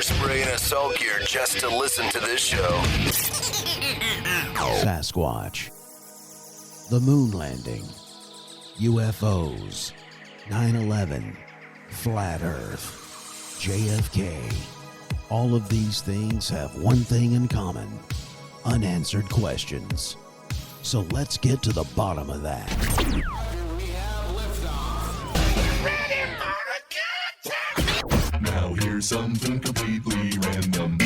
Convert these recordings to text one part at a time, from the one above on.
spray and assault gear just to listen to this show. Sasquatch, the moon landing, UFOs, 9/11, flat earth, JFK. All of these things have one thing in common: unanswered questions. So let's get to the bottom of that. Now here's something completely random.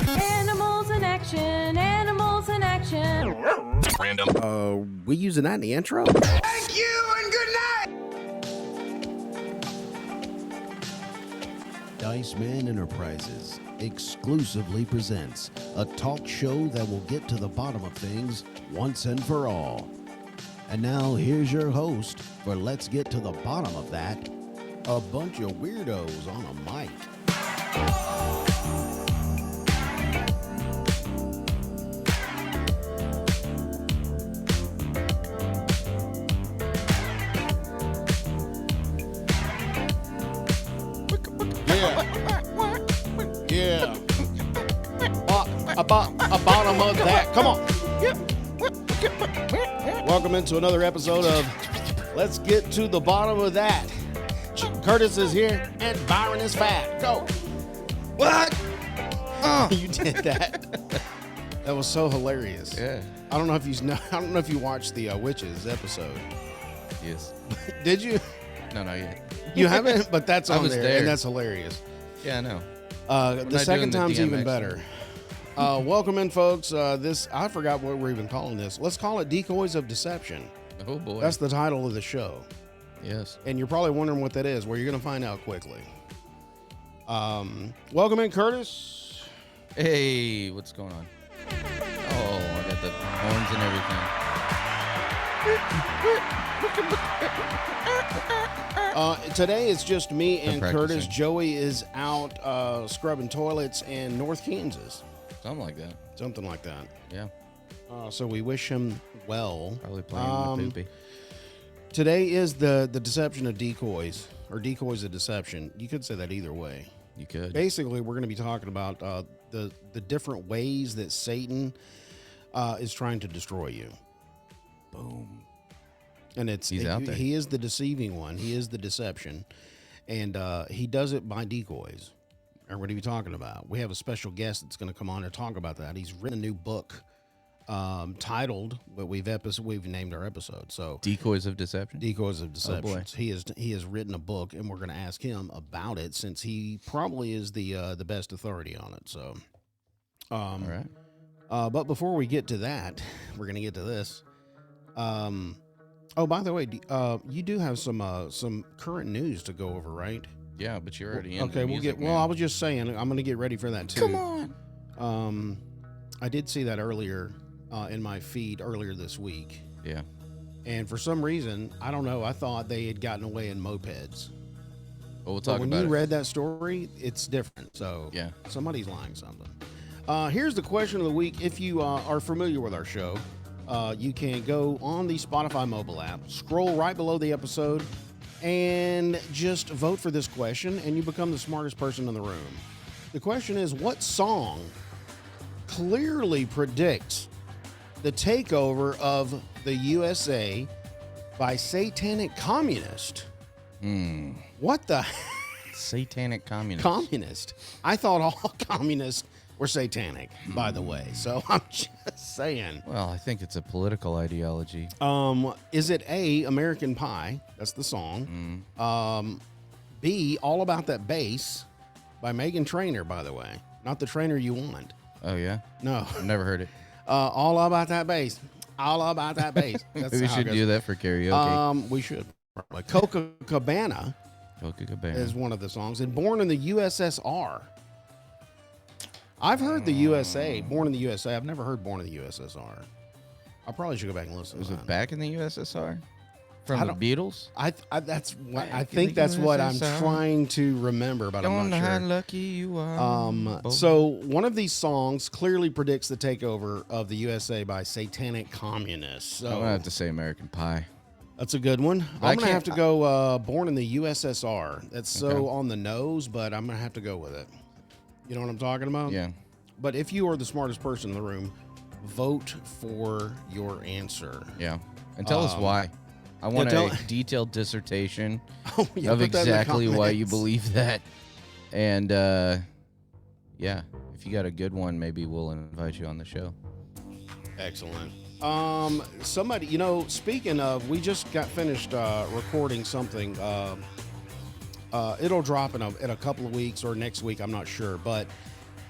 Animals in action, animals in action. Random. We using that in the intro? Thank you and good night. Dice Man Enterprises exclusively presents a talk show that will get to the bottom of things once and for all. And now here's your host for Let's Get to the Bottom of That, a bunch of weirdos on a mic. Yeah. A bottom of that. Come on. Welcome into another episode of Let's Get to the Bottom of That. Curtis is here and Byron is fat. Go. What? You did that. That was so hilarious. Yeah. I don't know if you watched the Witches episode. Yes. Did you? No, not yet. You haven't, but that's I on was there, there. and that's hilarious. Yeah, I know. The second doing the time's even DMX better. Welcome in, folks. This I forgot what we're even calling this. Let's call it Decoys of Deception. Oh boy. That's the title of the show. Yes. And you're probably wondering what that is. Well, you're going to find out quickly. Welcome in, Curtis. Hey, what's going on? Oh, I got the horns and everything. Today it's just me and I'm Curtis. practicing. Joey is out scrubbing toilets in North Kansas. Something like that. Something like that. Yeah. So we wish him well. Probably playing with poopy. Today is the deception of decoys, or decoys of deception. You could say that either way. You could. Basically, we're going to be talking about the different ways that Satan is trying to destroy you. Boom. And He's out there. He is the deceiving one. He is the deception, and he does it by decoys. And we're going to be talking about. We have a special guest that's going to come on and talk about that. He's written a new book titled, but we've named our episode. So Decoys of Deception. Decoys of Deception. boy. He has written a book, and we're going to ask him about it since he probably is the best authority on it. So, All right. but before we get to that, we're going to get to this. Oh, by the way, you do have some current news to go over, right? Yeah, but you're already in. Okay, the music, Well, I man. was just saying, I'm going to get ready for that too. Come on. I did see that earlier in my feed earlier this week. Yeah. And for some reason, I don't know, I thought they had gotten away in mopeds. Well, we'll But talk when about you it. read that story, it's different. So Yeah. somebody's lying something. Here's the question of the week. If you are familiar with our show, you can go on the Spotify mobile app, scroll right below the episode, and just vote for this question, and you become the smartest person in the room. The question is, what song clearly predicts the takeover of the USA by satanic communist? What the Satanic communist. communist? I thought all communists were satanic, by the way. So I'm just saying. Well, I think it's a political ideology. Is it A, American Pie? That's the song. B, All About That Bass by Megan Trainor, by the way. Not the trainer you want. Oh yeah. No. I've never heard it. All About That Bass. All About That Bass. That's Maybe we how it should goes. do that for karaoke. We should. Probably. Copacabana Coca-Cola. is one of the songs. And Born in the USSR. I've heard the USA, Born in the USA. I've never heard Born in the USSR. I probably should go back and listen Was to it that. back in the USSR? I From the don't- Beatles? I think the that's what I'm USSR. trying to remember, but Don't I'm know not how sure. lucky you are. boy. So one of these songs clearly predicts the takeover of the USA by satanic communists. I'm So gonna have to say American Pie. that's a good one. I I'm gonna have can't- to go Born in the USSR. That's so Okay. on the nose, but I'm gonna have to go with it. You know what I'm talking about? Yeah. But if you are the smartest person in the room, vote for your answer. Yeah. And tell us why. I want a detailed dissertation Oh, yeah, of put that in the exactly why you comments. believe that. And, yeah, if you got a good one, maybe we'll invite you on the show. Excellent. Somebody, you know, speaking of, we just got finished recording something. It'll drop in a couple of weeks or next week, I'm not sure. But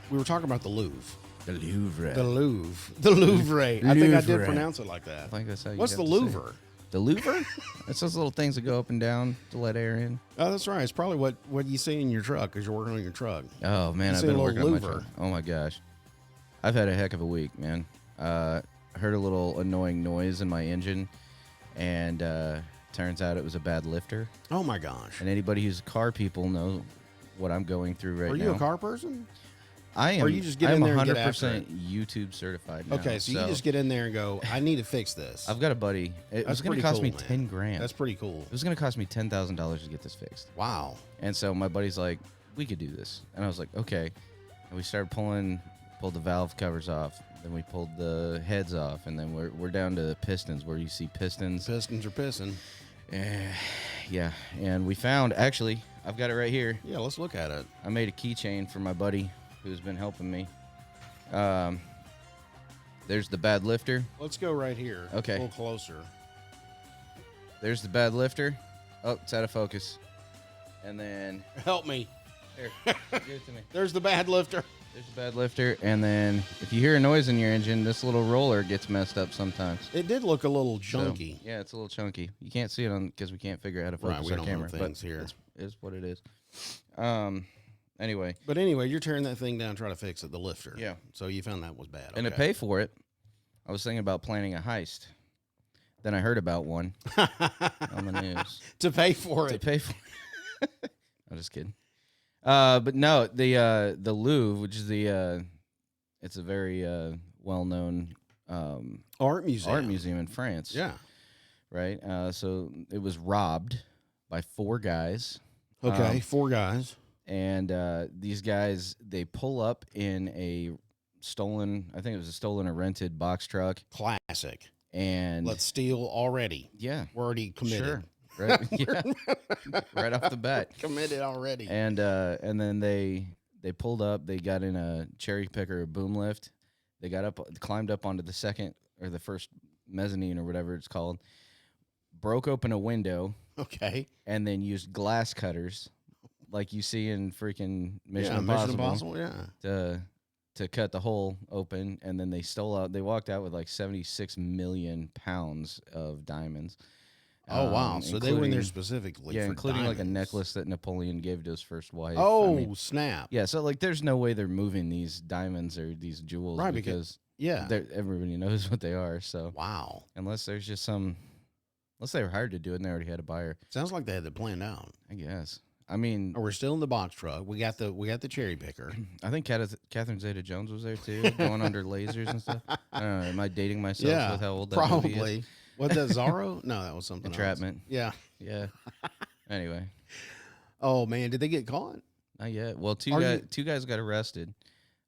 we were talking about the Louvre. The Louvre. The Louvre. The Louvre. I think I did Louvre. pronounce it like that. I think that's how you What's have the to say it. Louvre? The Louvre? It's those little things that go up and down to let air in. Oh, that's right. It's probably what you see in your truck because you're working on your truck. Oh, man, You I've see a been little working on my Louvre. truck. Oh, my gosh. I've had a heck of a week, man. Heard a little annoying noise in my engine, and turns out it was a bad lifter. Oh, my gosh. And anybody who's car people know what I'm going through right now. Are you a car person? I am. Or you just get I'm in there and get 100% after it? YouTube certified now. Okay, so you just get in there and go, I need to fix this. I've got a buddy. It was going to pretty cost me cool, man. 10 grand. That's pretty cool. It was going to cost me $10,000 to get this fixed. Wow. And so my buddy's like, we could do this. And I was like, okay. And we started pulled the valve covers off. Then we pulled the heads off. And then we're down to the pistons where you see pistons. Pistons are pissing. Yeah. And we found, actually, I've got it right here. Yeah, let's look at it. I made a keychain for my buddy who's been helping me. There's the bad lifter. Let's go right here. Okay. A little closer. There's the bad lifter. Oh, it's out of focus. And then, Help me. here, give it to me. There's the bad lifter. There's the bad lifter. And then if you hear a noise in your engine, this little roller gets messed up sometimes. It did look a little So, junky. yeah, it's a little chunky. You can't see it on because we can't figure out how to focus Right, we our don't camera. have things here. It is what it is. Anyway, But anyway, you're tearing that thing down, trying to fix it, the lifter. Yeah. So you found that was bad. and to pay for it, I was thinking about planning a heist. Then I heard about one on the news. To pay for To it. pay for it. I'm just kidding. But no, the Louvre, which is it's a very well-known Art museum. in France. Yeah. Right. So it was robbed by 4 guys. Okay, 4 guys. And these guys, they pull up in a stolen, I think it was a stolen or rented box truck. Classic. And Let's steal already. yeah, We're already committed. sure. Right. Yeah. Right off the bat. Committed already. And then they pulled up. They got in a cherry picker boom lift. They climbed up onto the second or the first mezzanine or whatever it's called. Broke open a window. Okay. And then used glass cutters, like you see in freaking Mission Mission Impossible, yeah. to cut the hole open. And then they stole out. They walked out with like 76 million pounds of diamonds. Oh, wow. So they were in there including- specifically Yeah, for including like a diamonds. necklace that Napoleon gave to his first wife. Oh, I mean, snap. yeah. So like, there's no way they're moving these diamonds or these jewels, Right, because Yeah. everybody knows what they are. So Wow. unless there's just unless they were hired to do it and they already had a buyer, Sounds like they had it planned out. I guess. I mean, Oh, we're still in the box truck. We got the cherry picker. I think Catherine Zeta-Jones was there too, going under lasers and stuff. I don't know. Am I dating myself with how old that movie is? probably. What that Zorro? No, that was something Entrapment. else. Yeah. Yeah. Anyway, Oh man, did they get caught? not yet. Well, Are two guys got arrested.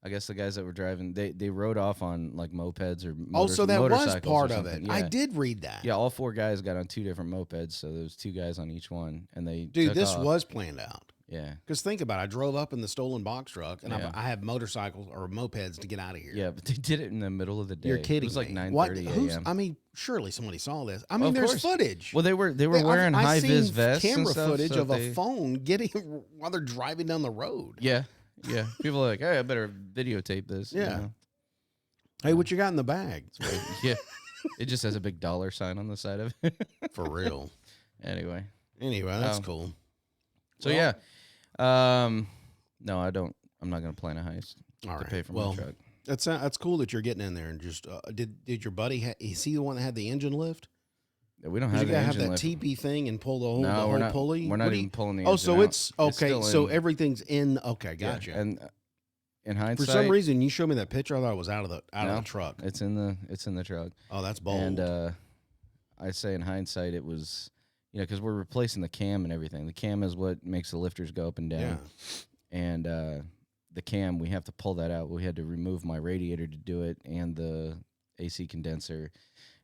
I guess the guys that were driving, they rode off on like mopeds or Oh, so that was motorcycles or part of it. something. I Yeah. did read that. Yeah, all 4 guys got on 2 different mopeds, so there was 2 guys on each one, and they Dude, took this off. was planned out. Yeah, Because think about it. I drove up in the stolen box truck, and Yeah. I have motorcycles or mopeds to get out of here. yeah, but they did it in the middle of the day. You're kidding It was like me. 9:30 a.m. I mean, surely somebody saw this. I Well, mean, of there's course. footage. Well, they were I've wearing high vis seen vests and camera stuff, footage so of they- a phone getting while they're driving down the road. Yeah, yeah. People are like, hey, I better videotape this. you Yeah. know? Hey, what you got in the bag? Yeah. It just has a big dollar sign on the side of it. For real. Anyway, Anyway, that's Oh. cool. so Well- yeah, no, I don't. I'm not gonna plan a heist All to right. pay for Well, my truck. that's cool that you're getting in there and just did your buddy is he the one that had the engine lift? We don't Did have you the gotta have engine that lift. TP thing and pull the whole, No, we're not. pulley? We're not What do even you- pulling the Oh, engine so out. it's okay. still So in- everything's in. Okay, yeah, gotcha. And in For hindsight, some reason, you showed me that picture. I thought it was out of the No. truck. it's in the truck. Oh, that's bold. And I say in hindsight, it was, because we're replacing the cam and everything. The cam is what makes the lifters go up and down. yeah. And the cam, we have to pull that out. We had to remove my radiator to do it, and the AC condenser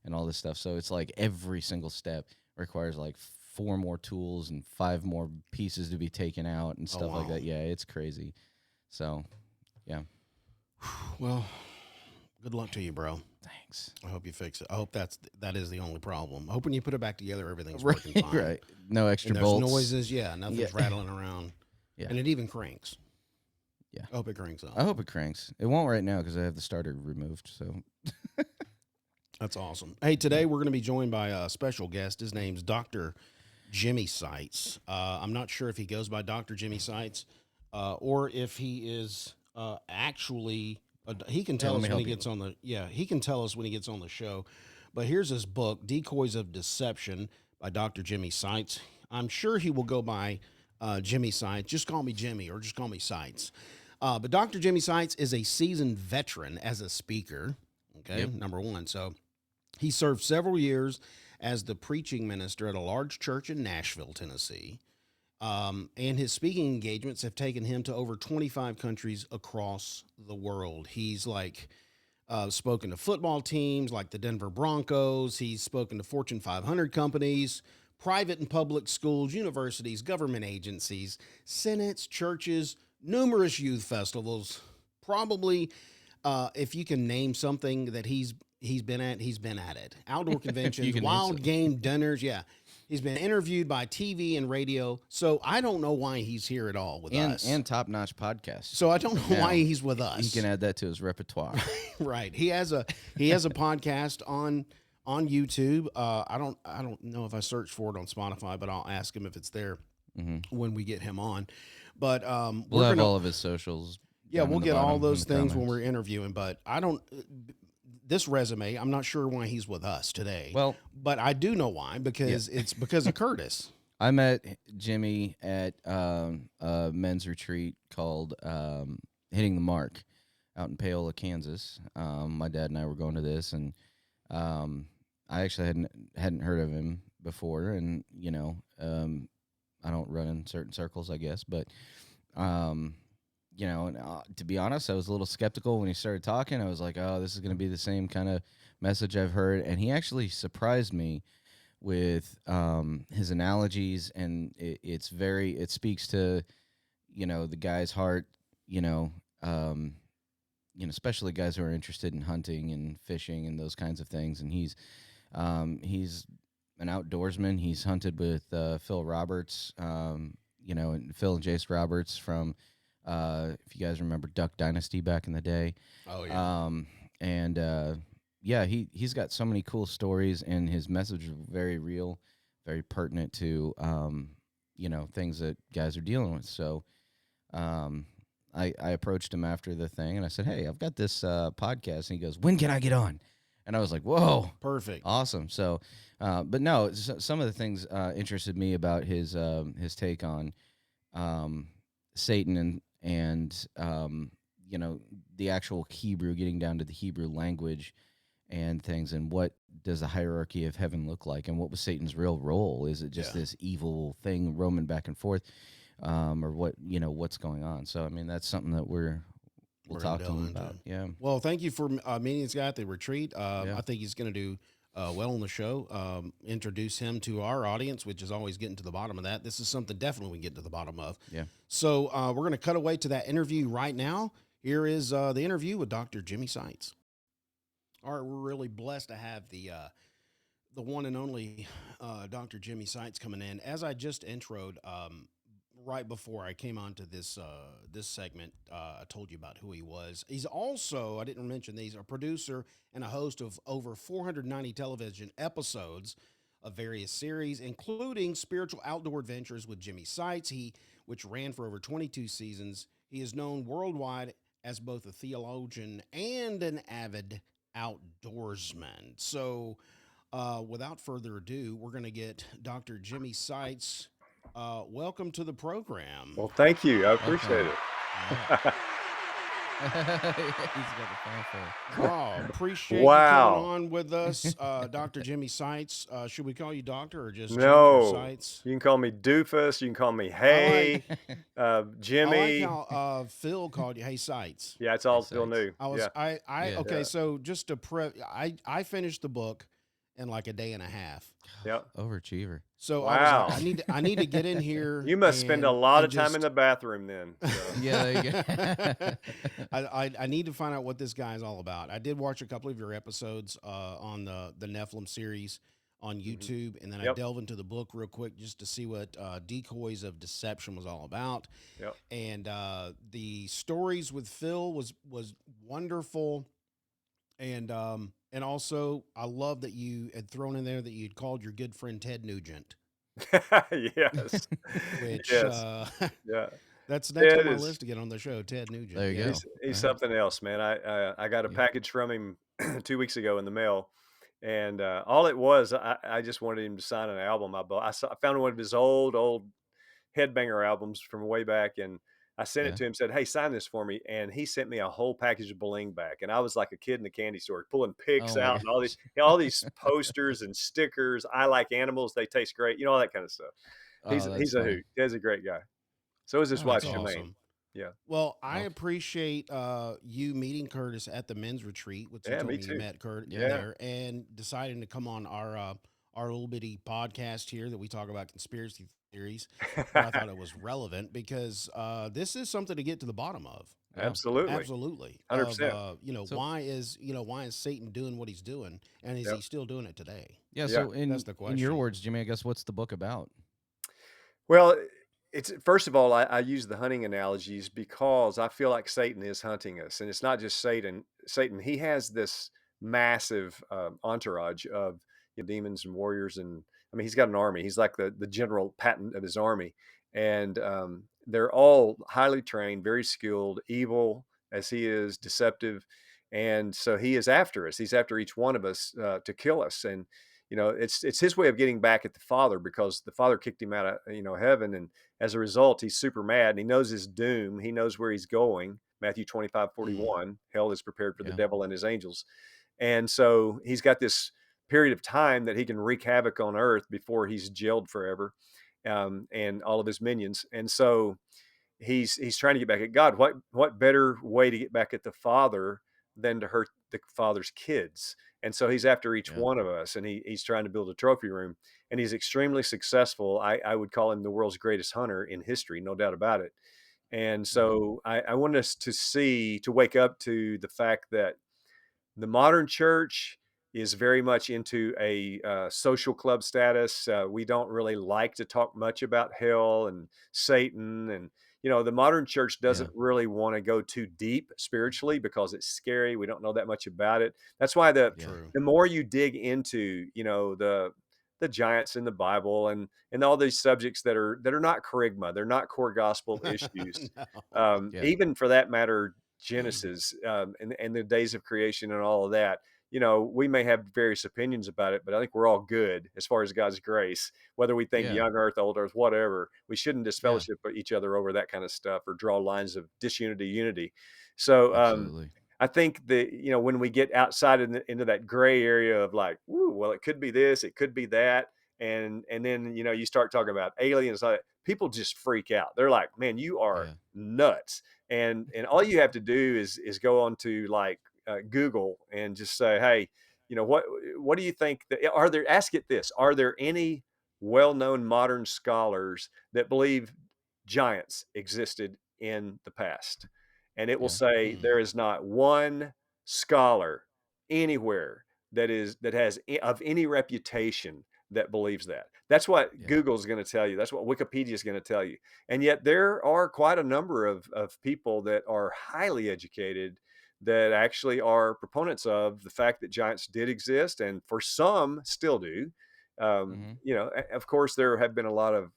and all this stuff. So it's like every single step requires like 4 more tools and 5 more pieces to be taken out and stuff like that. Yeah, it's crazy. So, yeah. Well, good luck to you, bro. Thanks. I hope you fix it. I hope that is the only problem. I hope when you put it back together, everything's working fine. Right. No extra and there's bolts. noises. Yeah, nothing's rattling around. Yeah. And it even cranks. Yeah. I hope it cranks up. I hope it cranks. It won't right now because I have the starter removed. So that's awesome. Hey, today we're going to be joined by a special guest. His name's Dr. Jimmy Sites. I'm not sure if he goes by Dr. Jimmy Sites or if he is actually. He can tell us when he gets on the. Yeah, he can tell us when he gets on the show. But here's his book, Decoys of Deception, by Dr. Jimmy Sites. I'm sure he will go by Jimmy Sites. Just call me Jimmy or just call me Sites. But Dr. Jimmy Sites is a seasoned veteran as a speaker. Okay, number one. So he served several years as the preaching minister at a large church in Nashville, Tennessee. And his speaking engagements have taken him to over 25 countries across the world. He's spoken to football teams like the Denver Broncos. He's spoken to Fortune 500 companies, private and public schools, universities, government agencies, senates, churches, numerous youth festivals. Probably, if you can name something that he's been at it. Outdoor conventions, wild game dinners. Yeah. He's been interviewed by TV and radio. So I don't know why he's here at all with us. And top-notch podcast. So I don't know why he's with us. He can add that to his repertoire. Right. He has a podcast on YouTube. I don't know if I searched for it on Spotify, but I'll ask him if it's there when we get him on. But we'll have all of his socials. Yeah, we'll get all those things when we're interviewing, but this resume, I'm not sure why he's with us today. Well, but I do know why, because it's because of Curtis. I met Jimmy at a men's retreat called Hitting the Mark out in Paola, Kansas. My dad and I were going to this, and I actually hadn't heard of him before, and I don't run in certain circles, I guess, but to be honest, I was a little skeptical when he started talking. I was like, oh, this is going to be the same kind of message I've heard. And he actually surprised me with his analogies, and it speaks to, the guy's heart, especially guys who are interested in hunting and fishing and those kinds of things. And he's an outdoorsman. He's hunted with Phil Roberts, and Phil and Jace Roberts from, if you guys remember Duck Dynasty back in the day. Oh, yeah. He's got so many cool stories, and his message is very real, very pertinent to, things that guys are dealing with. So I approached him after the thing, and I said, hey, I've got this podcast. And he goes, when can I get on? And I was like, whoa. Perfect. Awesome. So, but no, some of the things interested me about his take on Satan and the actual Hebrew, getting down to the Hebrew language and things, and what does the hierarchy of heaven look like, and what was Satan's real role? Is it just this evil thing roaming back and forth, or what? What's going on? So I mean, that's something that we'll talk to him about. Yeah. Well, thank you for meeting this guy at the retreat. I think he's going to do well on the show. Introduce him to our audience, which is always getting to the bottom of that. This is something definitely we can get to the bottom of. Yeah. So we're going to cut away to that interview right now. Here is the interview with Dr. Jimmy Sites. All right, we're really blessed to have the one and only Dr. Jimmy Sites coming in. As I just introed, right before I came on to this segment, I told you about who he was. He's also, I didn't mention these, a producer and a host of over 490 television episodes of various series, including Spiritual Outdoor Adventures with Jimmy Sites, which ran for over 22 seasons. He is known worldwide as both a theologian and an avid outdoorsman. So without further ado, we're going to get Dr. Jimmy Sites. Welcome to the program. Well, thank you. I appreciate it. He's got the fanfare. Oh, appreciate you Wow. coming on with us, Dr. Jimmy Sites. Should we call you Doctor or just Jimmy or No, Sites? you can call me Doofus. You can call me I Hey, like Jimmy. how Phil called you Hey Sites. Yeah, it's Hey, all still Sites. new. I was Yeah. I Yeah. okay, Yeah. so just to I finished the book in like a day and a half. Yep. Overachiever. So Wow. I was like, I need to get in here. You must spend a lot of time in just- the bathroom then. So. Yeah, there you go. I need to find out what this guy is all about. I did watch a couple of your episodes on the Nephilim series on YouTube, and then I Yep. delved into the book real quick just to see what Decoys of Deception was all about. Yep. And the stories with Phil was wonderful, and also I love that you had thrown in there that you'd called your good friend Ted Nugent, Yes. which Yes. Yeah. that's next Ted on my is- list to get on the show. Ted Nugent. There you yeah. go. He's Right. something else, man. I got a Yeah. package from him 2 weeks ago in the mail, and all it was, I just wanted him to sign an album I bought. I found one of his old Headbanger albums from way back, and I sent Yeah. it to him. Said, "Hey, sign this for me," and he sent me a whole package of bling back. And I was like a kid in the candy store, pulling pics Oh my out and all these posters and stickers. I like animals; they taste great, all that kind of stuff. Oh, He's that's a funny. hoot. Ted's a great guy. So is his Oh, wife, that's Shemaine. awesome. Yeah. Well, I Okay. appreciate you meeting Curtis at the men's retreat, which you Yeah, told me me too. you met Kurt Yeah. there, and deciding to come on our little bitty podcast here that we talk about conspiracy theories. But I thought it was relevant because this is something to get to the bottom of. Yeah. Absolutely. Absolutely, 100%. Of, So- why is Satan doing what he's doing, and is Yep. he still doing it today? Yeah. Yeah, So in that's the in your question. words, Jimmy, I guess what's the book about? Well, it's first of all, I use the hunting analogies because I feel like Satan is hunting us, and it's not just Satan. He has this massive entourage of demons and warriors, and I mean, he's got an army. He's like the general Patton of his army, and they're all highly trained, very skilled, evil as he is, deceptive, and so he is after us. He's after each one of us to kill us, and it's his way of getting back at the Father because the Father kicked him out of heaven, and as a result, he's super mad and he knows his doom. He knows where he's going. Matthew 25:41, hell is prepared for the Yeah. devil and his angels. And so he's got this period of time that he can wreak havoc on earth before he's jailed forever, and all of his minions. And so he's trying to get back at God. What better way to get back at the Father than to hurt the Father's kids? And so he's after each Yeah. one of us, and he's trying to build a trophy room, and he's extremely successful. I would call him the world's greatest hunter in history, no doubt about it. And so I want us to wake up to the fact that the modern church is very much into a social club status. We don't really like to talk much about hell and Satan. And, the modern church doesn't really want to go too deep spiritually because it's scary. We don't know that much about it. That's why the True. more you dig into, the giants in the Bible and all these subjects that are not charisma, they're not core gospel issues. No. Yeah. Even for that matter, Genesis and the days of creation and all of that. We may have various opinions about it, but I think we're all good as far as God's grace. Whether we think Yeah. young earth, old earth, whatever, we shouldn't disfellowship each other over that kind of stuff or draw lines of disunity, unity. So Absolutely. I think that, when we get outside into that gray area of like, ooh, well, it could be this, it could be that. And then, you start talking about aliens, people just freak out. They're like, man, you are Yeah. nuts. And all you have to do is go on to like Google and just say, hey, what do you think ask it this, are there any well-known modern scholars that believe giants existed in the past? And it will Yeah. say there is not one scholar anywhere that has of any reputation that believes that. That's what Yeah. Google's going to tell you. That's what Wikipedia is going to tell you. And yet there are quite a number of people that are highly educated that actually are proponents of the fact that giants did exist, and for some still do. Of course, there have been a lot of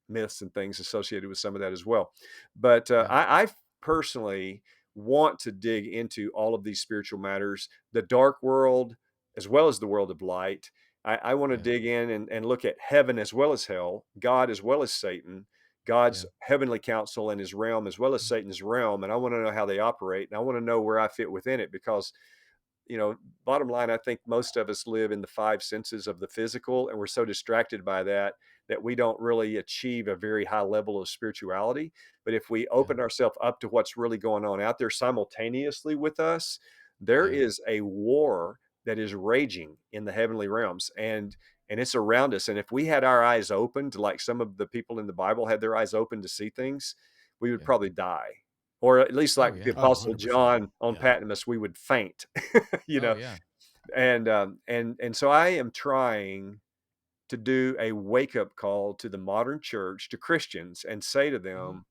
myths and things associated with some of that as well. But I personally want to dig into all of these spiritual matters, the dark world, as well as the world of light. I want to dig in and look at heaven as well as hell, God as well as Satan, God's Yeah. heavenly counsel and his realm as well as Satan's realm. And I want to know how they operate. And I want to know where I fit within it because, bottom line, I think most of us live in the five senses of the physical, and we're so distracted by that that we don't really achieve a very high level of spirituality. But if we Yeah. open ourselves up to what's really going on out there simultaneously with us, there Yeah. is a war that is raging in the heavenly realms, and it's around us. And if we had our eyes open to, like some of the people in the Bible had their eyes open to see things, we would Yeah. probably die. Or at least Oh like the yeah. Oh, Apostle 100%. John on Yeah. Patmos, we would faint. you Oh know, yeah. and so I am trying to do a wake up call to the modern church, to Christians, and say to Mhm. them,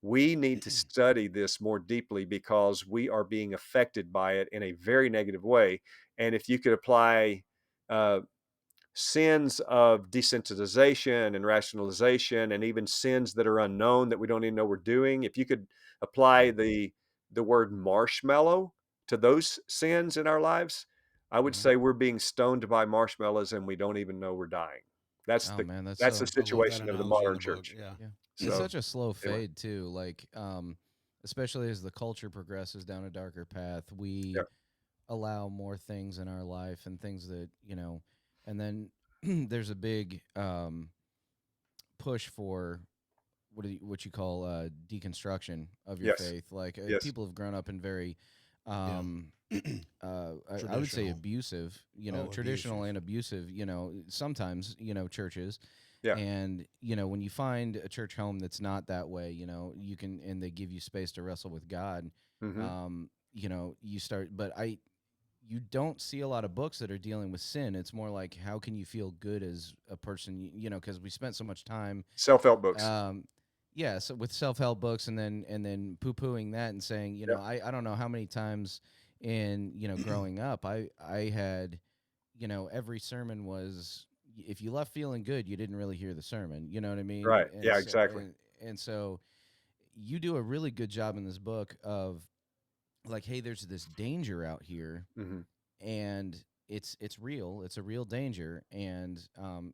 we need to study this more deeply because we are being affected by it in a very negative way. And if you could apply uh, sins of desensitization and rationalization, and even sins that are unknown that we don't even know we're doing, if you could apply the word marshmallow to those sins in our lives, I would Mhm. say we're being stoned by marshmallows and we don't even know we're dying. That's Oh the man, that's that's the so I love that situation of the analogy in modern the book. church. Yeah. yeah. It's So such a slow anyway, fade too. Like, especially as the culture progresses down a darker path, yeah, we allow more things in our life and things that and then there's a big push for what you call deconstruction of your yes, faith. Like yes, people have grown up in very, Yeah. I would say Traditional. abusive, Oh, traditional abusive. and abusive, sometimes churches. yeah, And when you find a church home that's not that way, you can, and they give you space to wrestle with God. hmm You start, but you don't see a lot of books that are dealing with sin. It's more like, how can you feel good as a person? Because we spent so much time, self-help books. um, yeah, so with self-help books, and then poo-pooing that and saying, Yeah, I don't know how many times in growing up, I had, every sermon was, if you left feeling good, you didn't really hear the sermon. You know what I mean? right. Yeah, exactly. And so you do a really good job in this book of, like, hey, there's this danger out here, hmm and it's real. It's a real danger, and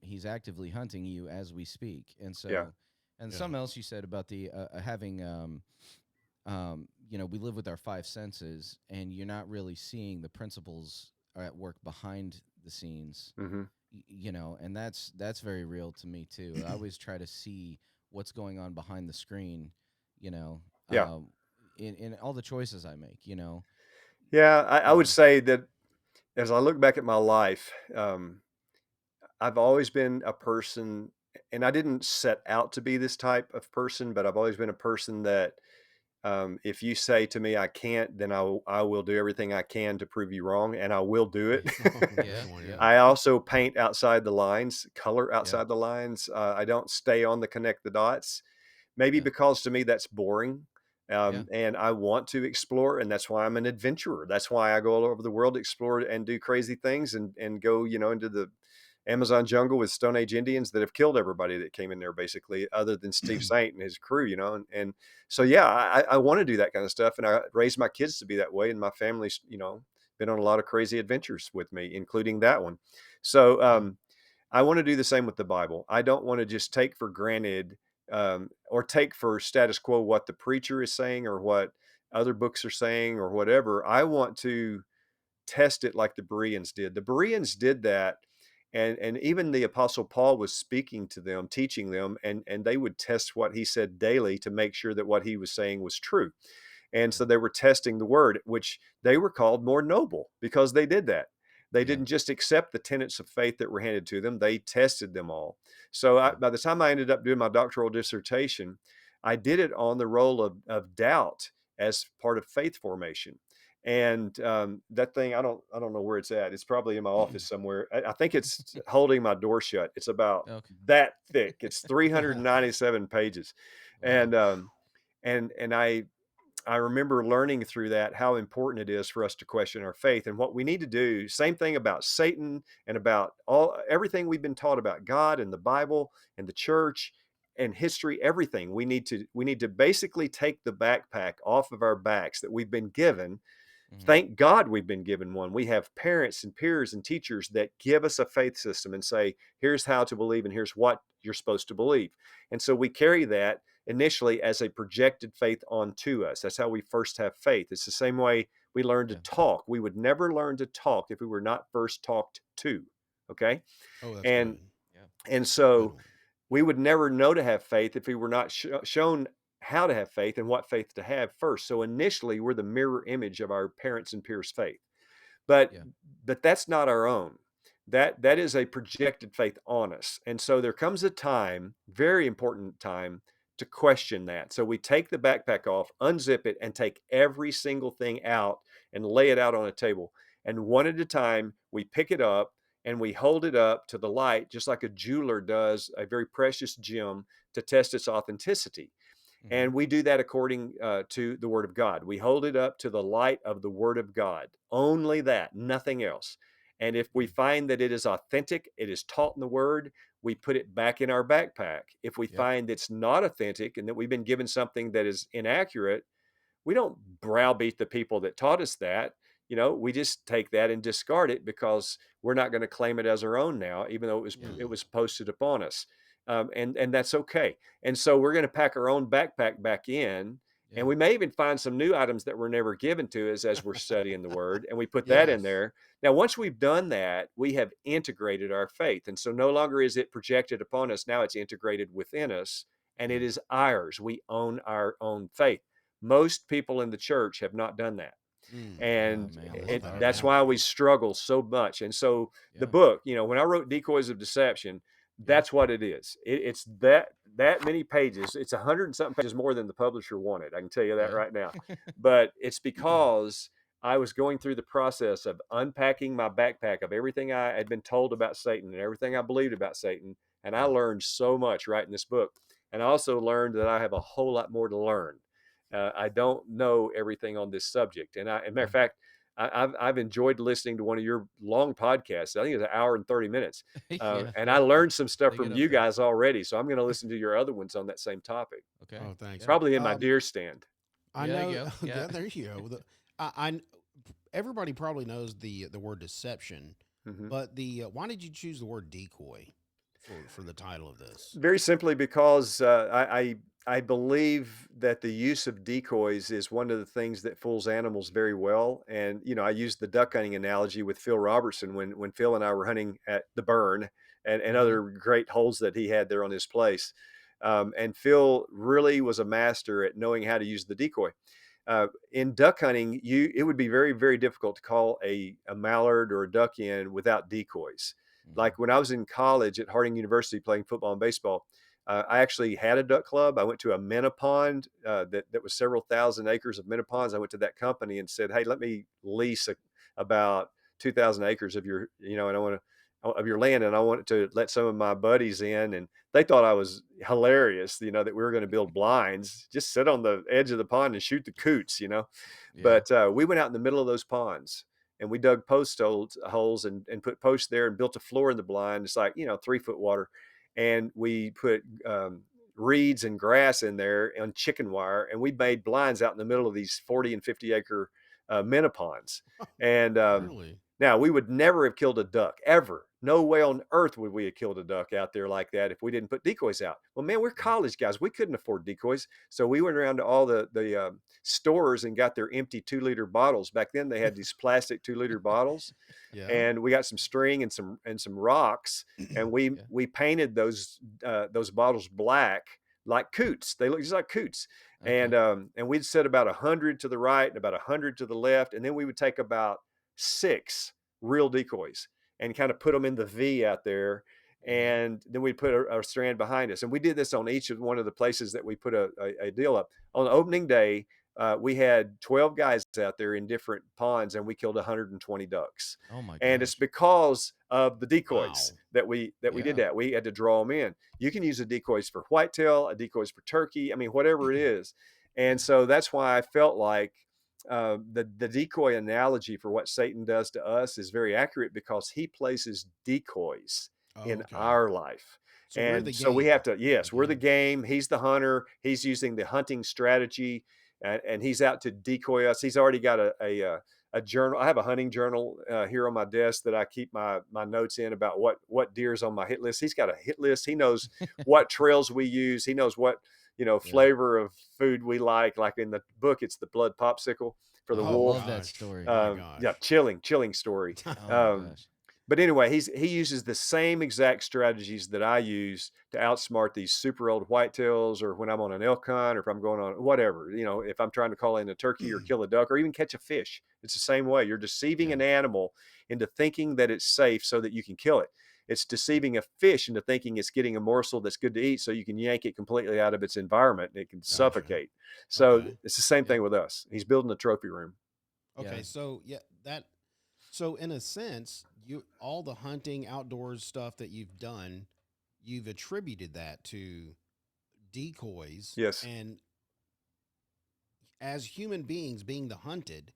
he's actively hunting you as we speak. And Yeah, so, and Yeah. something else you said about the having we live with our five senses, and you're not really seeing the principles are at work behind the scenes. hmm And that's very real to me too. I always try to see what's going on behind the screen, you know, yeah, um, in all the choices I make. yeah. I would Um, say that as I look back at my life, I've always been a person, and I didn't set out to be this type of person, but I've always been a person that if you say to me I can't, then I will do everything I can to prove you wrong, and I will do it. Oh, yeah, good one. yeah, Yeah. I also paint outside the lines, color yeah, outside the lines. I don't stay on the connect the dots. Maybe yeah, because to me that's boring. yeah, And I want to explore, and that's why I'm an adventurer. That's why I go all over the world, explore and do crazy things, and go, into the Amazon jungle with Stone Age Indians that have killed everybody that came in there, basically, other than Steve Saint and his crew, and so yeah, I want to do that kind of stuff, and I raised my kids to be that way, and my family's been on a lot of crazy adventures with me, including that one. So yeah, I want to do the same with the Bible. I don't want to just take for granted or take for status quo what the preacher is saying or what other books are saying or whatever. I want to test it like the Bereans did. The Bereans did that, and even the Apostle Paul was speaking to them, teaching them, and they would test what he said daily to make sure that what he was saying was true. And yeah, so they were testing the word, which they were called more noble because they did that. They yeah, didn't just accept the tenets of faith that were handed to them, they tested them all. So yeah, by the time I ended up doing my doctoral dissertation, I did it on the role of doubt as part of faith formation. And that thing, I don't know where it's at. It's probably in my office somewhere. I think it's holding my door shut. It's about okay, that thick. It's 397 pages, wow, and I remember learning through that how important it is for us to question our faith and what we need to do. Same thing about Satan and about everything we've been taught about God and the Bible and the church and history, everything. We need to basically take the backpack off of our backs that we've been given Thank God we've been given one. We have parents and peers and teachers that give us a faith system and say, here's how to believe and here's what you're supposed to believe. And so we carry that initially as a projected faith onto us. That's how we first have faith. It's the same way we learn to talk. We would never learn to talk if we were not first talked to. Okay. Oh, that's And good. and Good so one. we would never know to have faith if we were not shown how to have faith and what faith to have first. So initially, we're the mirror image of our parents and peers' faith, but Yeah. that's not our own. That is a projected faith on us. And so there comes a time, very important time, to question that. So we take the backpack off, unzip it, and take every single thing out and lay it out on a table. And one at a time, we pick it up and we hold it up to the light, just like a jeweler does a very precious gem to test its authenticity. And we do that according to the Word of God. We hold it up to the light of the Word of God, only that, nothing else. And if we find that it is authentic, it is taught in the Word, we put it back in our backpack. If we find it's not authentic and that we've been given something that is inaccurate, we don't browbeat the people that taught us that. We just take that and discard it because we're not going to claim it as our own now, even though it was posted upon us. And that's okay. And so we're going to pack our own backpack back in, and we may even find some new items that were never given to us as we're studying the Word, and we put that in Yes. there. Now, once we've done that, we have integrated our faith, and so no longer is it projected upon us. Now it's integrated within us, and it is ours. We own our own faith. Most people in the church have not done that. And man, I love that that's why we analogy. struggle so much. And so the Yeah. book, when I wrote Decoys of Deception, that's what it is. It's that many pages. It's 100 and something pages more than the publisher wanted. I can tell you that Yeah. right now. But it's because I was going through the process of unpacking my backpack of everything I had been told about Satan and everything I believed about Satan. And I learned so much writing this book. And I also learned that I have a whole lot more to learn. I don't know everything on this subject. And as a matter of fact, I've enjoyed listening to one of your long podcasts. I think it's an hour and 30 minutes. And I learned some stuff They from get up you there. guys already. So I'm going to listen to your other ones on that same topic. Okay. Oh, thanks. Yeah. Probably in my deer stand. I Yeah, know. you go. Yeah. There you go. Everybody probably knows the word deception, Mhm. but why did you choose the word decoy for the title of this? Very simply because I believe that the use of decoys is one of the things that fools animals very well. And I used the duck hunting analogy with Phil Robertson when Phil and I were hunting at the Burn and other great holes that he had there on his place. And Phil really was a master at knowing how to use the decoy. In duck hunting, it would be very, very difficult to call a mallard or a duck in without decoys. Like when I was in college at Harding University playing football and baseball, I actually had a duck club. I went to a minnow pond that was several thousand acres of minnow ponds. I went to that company and said, "Hey, let me lease about 2,000 acres of your, and I want to of your land, and I wanted to let some of my buddies in." And they thought I was hilarious, that we were going to build blinds, just sit on the edge of the pond and shoot the coots. Yeah. But we went out in the middle of those ponds and we dug post holes and put posts there and built a floor in the blind. It's like, 3 foot water. And we put reeds and grass in there on chicken wire. And we made blinds out in the middle of these 40 and 50 acre minnow ponds. And Really? now we would never have killed a duck ever. No way on earth would we have killed a duck out there like that if we didn't put decoys out. Well, man, we're college guys. We couldn't afford decoys. So we went around to all the stores and got their empty 2-liter bottles. Back then they had these plastic 2-liter bottles. Yeah. And we got some string and some rocks, and we painted those bottles black like coots. They look just like coots. Okay. And we'd set about 100 to the right and about 100 to the left, and then we would take about 6 real decoys and kind of put them in the V out there. And then we put a strand behind us. And we did this on each of one of the places that we put a deal up. On opening day, we had 12 guys out there in different ponds, and we killed 120 ducks. Oh my And gosh. it's because of the decoys Wow. that we did that. We had to draw them in. You can use the decoys for whitetail, a decoys for turkey. I mean, whatever it is. And so that's why I felt like the decoy analogy for what Satan does to us is very accurate, because he places decoys in Okay. our life. So we're And the so we game. have to, yes, we're the game. He's the hunter. He's using the hunting strategy, and he's out to decoy us. He's already got a a journal. I have a hunting journal here on my desk that I keep my notes in about what deer's on my hit list. He's got a hit list. He knows what trails we use. He knows what Yeah. flavor of food we like. Like in the book, it's the blood popsicle for the Oh, I wolf. love that story. My gosh. Yeah, chilling story. Oh my gosh. But anyway, he uses the same exact strategies that I use to outsmart these super old whitetails, or when I'm on an elk hunt, or if I'm going on whatever, if I'm trying to call in a turkey or kill a duck or even catch a fish. It's the same way. You're deceiving an animal into thinking that it's safe so that you can kill it. It's deceiving a fish into thinking it's getting a morsel that's good to eat so you can yank it completely out of its environment and it can suffocate. So Okay. it's the same thing with us. He's building a trophy room. Okay, Yeah. so in a sense, all the hunting outdoors stuff that you've done, you've attributed that to decoys. Yes. And as human beings being the hunted,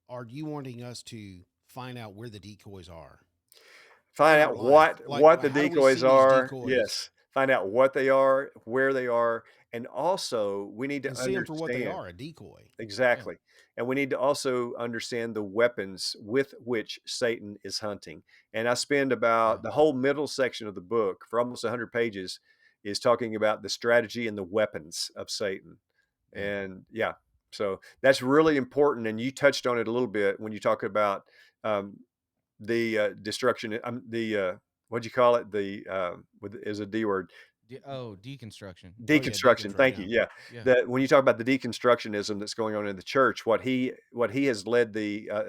are you wanting us to find out where the decoys are? Find in out our life? what the How do we see decoys these are. decoys Yes. Find out what they are, where they are, and also we need to and see them for what they understand. are, a decoy? Exactly. And we need to also understand the weapons with which Satan is hunting. And I spend about the whole middle section of the book, for almost 100 pages, is talking about the strategy and the weapons of Satan. Yeah. And so that's really important. And you touched on it a little bit when you talk about the destruction. What'd you call it? Is a D word. Deconstruction. Deconstruction. Thank you. Yeah. Yeah. That when you talk about the deconstructionism that's going on in the church, what he has led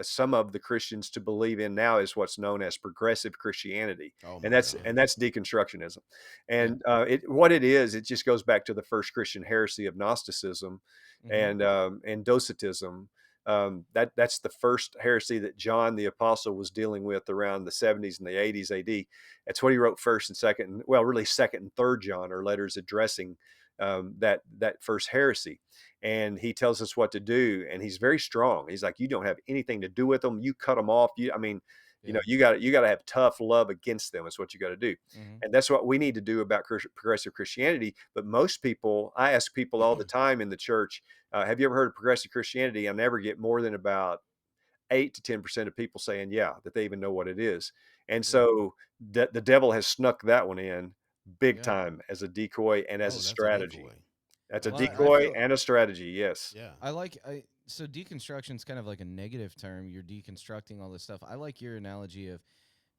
some of the Christians to believe in now is what's known as progressive Christianity, Oh and my that's gosh. deconstructionism. And what it is, it just goes back to the first Christian heresy of Gnosticism and Docetism. That's the first heresy that John the Apostle was dealing with around the 70s and the 80s AD. That's what he wrote first and second, well, really second and third John are letters addressing that first heresy. And he tells us what to do, and he's very strong. He's like, you don't have anything to do with them. You cut them off. You got to have tough love against them. Is what you got to do. And that's what we need to do about progressive Christianity. But most people, I ask people all the time in the church, have you ever heard of progressive Christianity? I never get more than about 8 to 10% of people saying, that they even know what it is. And so the devil has snuck that one in big time as a decoy and as a That's strategy. a decoy. That's a Well, I decoy feel- and a strategy. Yes. Yeah. So deconstruction is kind of like a negative term. You're deconstructing all this stuff. I like your analogy of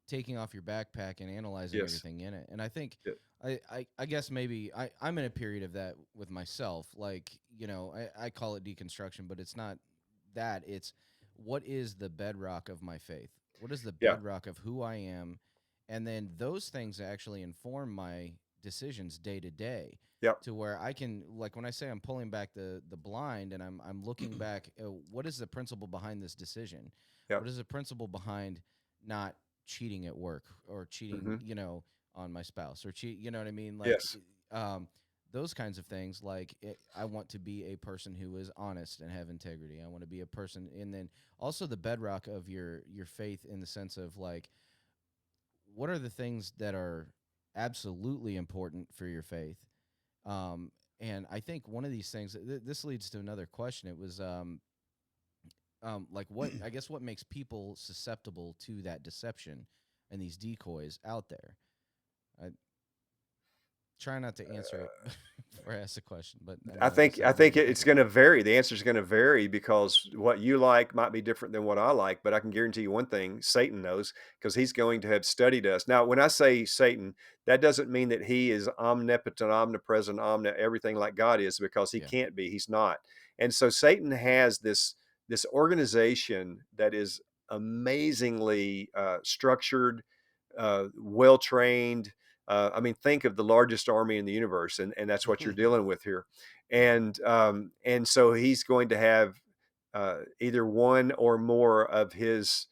taking off your backpack and analyzing Yes. everything in it. And I think Yeah. I guess maybe I'm in a period of that with myself. Like, I call it deconstruction, but it's not that. It's what is the bedrock of my faith? What is the bedrock of who I am? And then those things actually inform my decisions day to day. Yep. To where I can, like when I say I'm pulling back the blind and I'm looking back, what is the principle behind this decision? Yep. What is the principle behind not cheating at work or cheating, on my spouse or cheat, you know what I mean? Like, Yes. those kinds of things. Like I want to be a person who is honest and have integrity. I want to be a person, and then also the bedrock of your faith in the sense of like, what are the things that are absolutely important for your faith? And I think one of these things, this leads to another question. It was, like what makes people susceptible to that deception and these decoys out there? I try not to answer it before I ask the question, but I think it's going to vary. The answer is going to vary because what you like might be different than what I like. But I can guarantee you one thing: Satan knows, because he's going to have studied us. Now, when I say Satan, that doesn't mean that he is omnipotent, omnipresent, everything like God is, because he can't be. He's not. And so Satan has this organization that is amazingly structured, well trained. Think of the largest army in the universe, and that's what you're dealing with here. And so he's going to have either one or more of his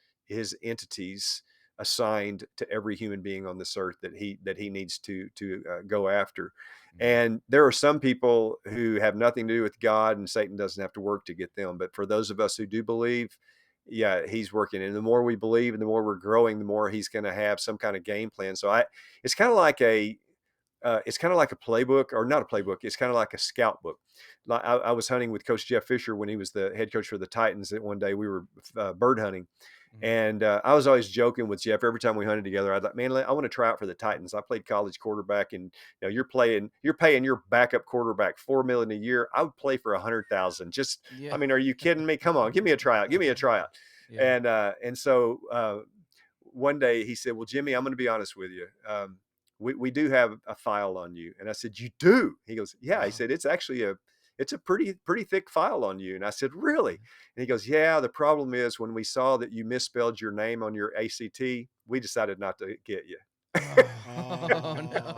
entities assigned to every human being on this earth that he needs to go after. And there are some people who have nothing to do with God, and Satan doesn't have to work to get them. But for those of us who do believe, he's working. And the more we believe and the more we're growing, the more he's going to have some kind of game plan. So it's kind of like a it's kind of like a playbook, or not a playbook. It's kind of like a scout book. Like I was hunting with Coach Jeff Fisher when he was the head coach for the Titans. That one day we were bird hunting, and I was always joking with Jeff every time we hunted together. I thought, man, I want to try out for the Titans. I played college quarterback, and you're paying your backup quarterback $4 million a year. I would play for 100,000. Just, Yeah. I mean, are you kidding me? Come on, give me a tryout. Give me a tryout. Yeah. And so one day he said, well, Jimmy, I'm going to be honest with you. We do have a file on you. And I said, you do? He goes, yeah. Wow. He said, it's actually it's a pretty thick file on you. And I said, really? And he goes, yeah, the problem is when we saw that you misspelled your name on your ACT, we decided not to get you. Oh, no.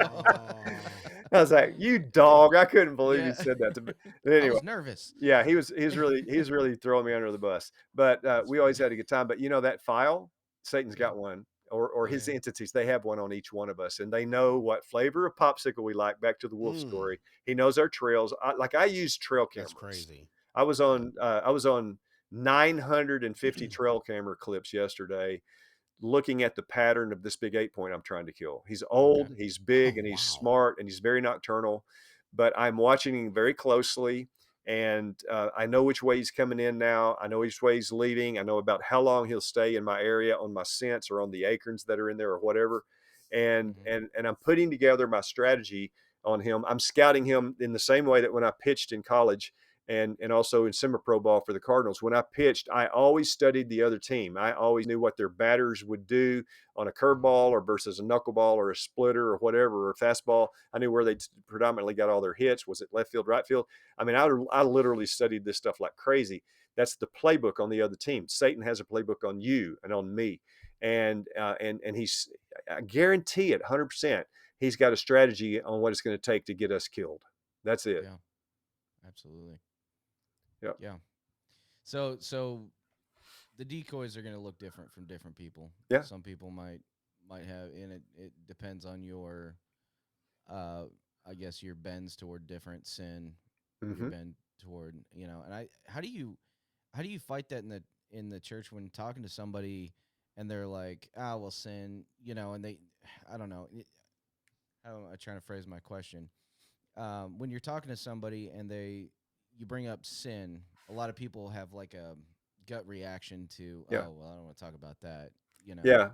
I was like, you dog. I couldn't believe he said that to me. But anyway, I was nervous. Yeah, he was really throwing me under the bus. But we always had a good time. But that file, Satan's got one, or his entities, they have one on each one of us, and they know what flavor of popsicle we like. Back to the wolf story. He knows our trails. I use trail cameras. That's crazy. I was on 950 trail camera clips yesterday, looking at the pattern of this big 8-point I'm trying to kill. He's old, he's big, and he's smart, and he's very nocturnal, but I'm watching him very closely. And I know which way he's coming in now. I know which way he's leaving. I know about how long he'll stay in my area on my scents or on the acorns that are in there or whatever. And I'm putting together my strategy on him. I'm scouting him in the same way that when I pitched in college and also in semi-pro ball for the Cardinals. When I pitched, I always studied the other team. I always knew what their batters would do on a curveball or versus a knuckleball or a splitter or whatever, or a fastball. I knew where they predominantly got all their hits. Was it left field, right field? I mean, I literally studied this stuff like crazy. That's the playbook on the other team. Satan has a playbook on you and on me. And he's, I guarantee it 100%, he's got a strategy on what it's going to take to get us killed. That's it. Yeah, absolutely. Yep. Yeah. So the decoys are going to look different from different people. Yeah. Some people might have, and it depends on your, I guess your bends toward different sin, your bend toward, and how do you fight that in the church when talking to somebody and they're like, well, sin, and I don't know. How am I trying to phrase my question? When you're talking to somebody and you bring up sin, a lot of people have like a gut reaction to, I don't want to talk about that, Yeah.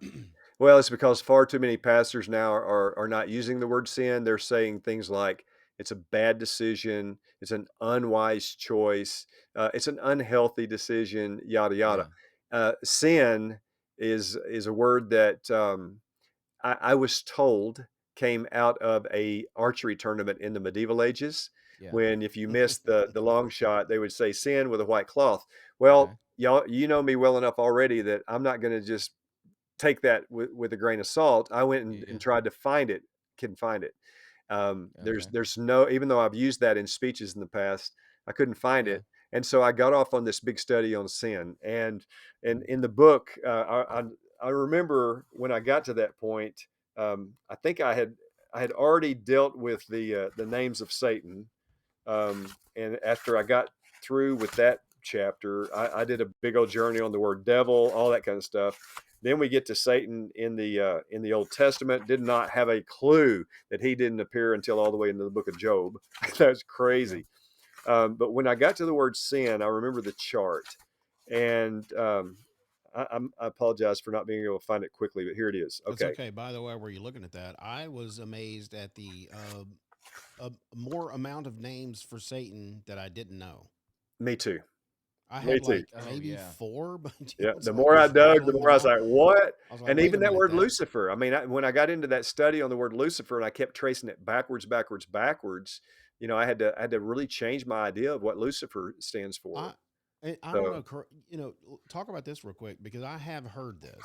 Well, it's because far too many pastors now are not using the word sin. They're saying things like it's a bad decision, it's an unwise choice, it's an unhealthy decision, yada yada. Sin is a word that I was told came out of a archery tournament in the medieval ages. When if you missed the long shot, they would say sin with a white cloth. Well, y'all, you know me well enough already that I'm not going to just take that with a grain of salt. I went and tried to find it. Couldn't find it. There's no, even though I've used that in speeches in the past, I couldn't find it. And so I got off on this big study on sin. And in the book, I remember when I got to that point, I think I had already dealt with the names of Satan. And after I got through with that chapter, I did a big old journey on the word devil, all that kind of stuff. Then we get to Satan in the Old Testament. Did not have a clue that he didn't appear until all the way into the book of Job. That's crazy. But when I got to the word sin, I remember the chart, and I apologize for not being able to find it quickly, but here it is. Okay. It's okay. By the way, were you looking at that? I was amazed at the more amount of names for Satan that I didn't know. Me too. I had like maybe 4, but the more I dug, the more I was like, what? Like, and even that word Lucifer. I mean, when I got into that study on the word Lucifer and I kept tracing it backwards, I had to really change my idea of what Lucifer stands for. I don't know, talk about this real quick, because I have heard this.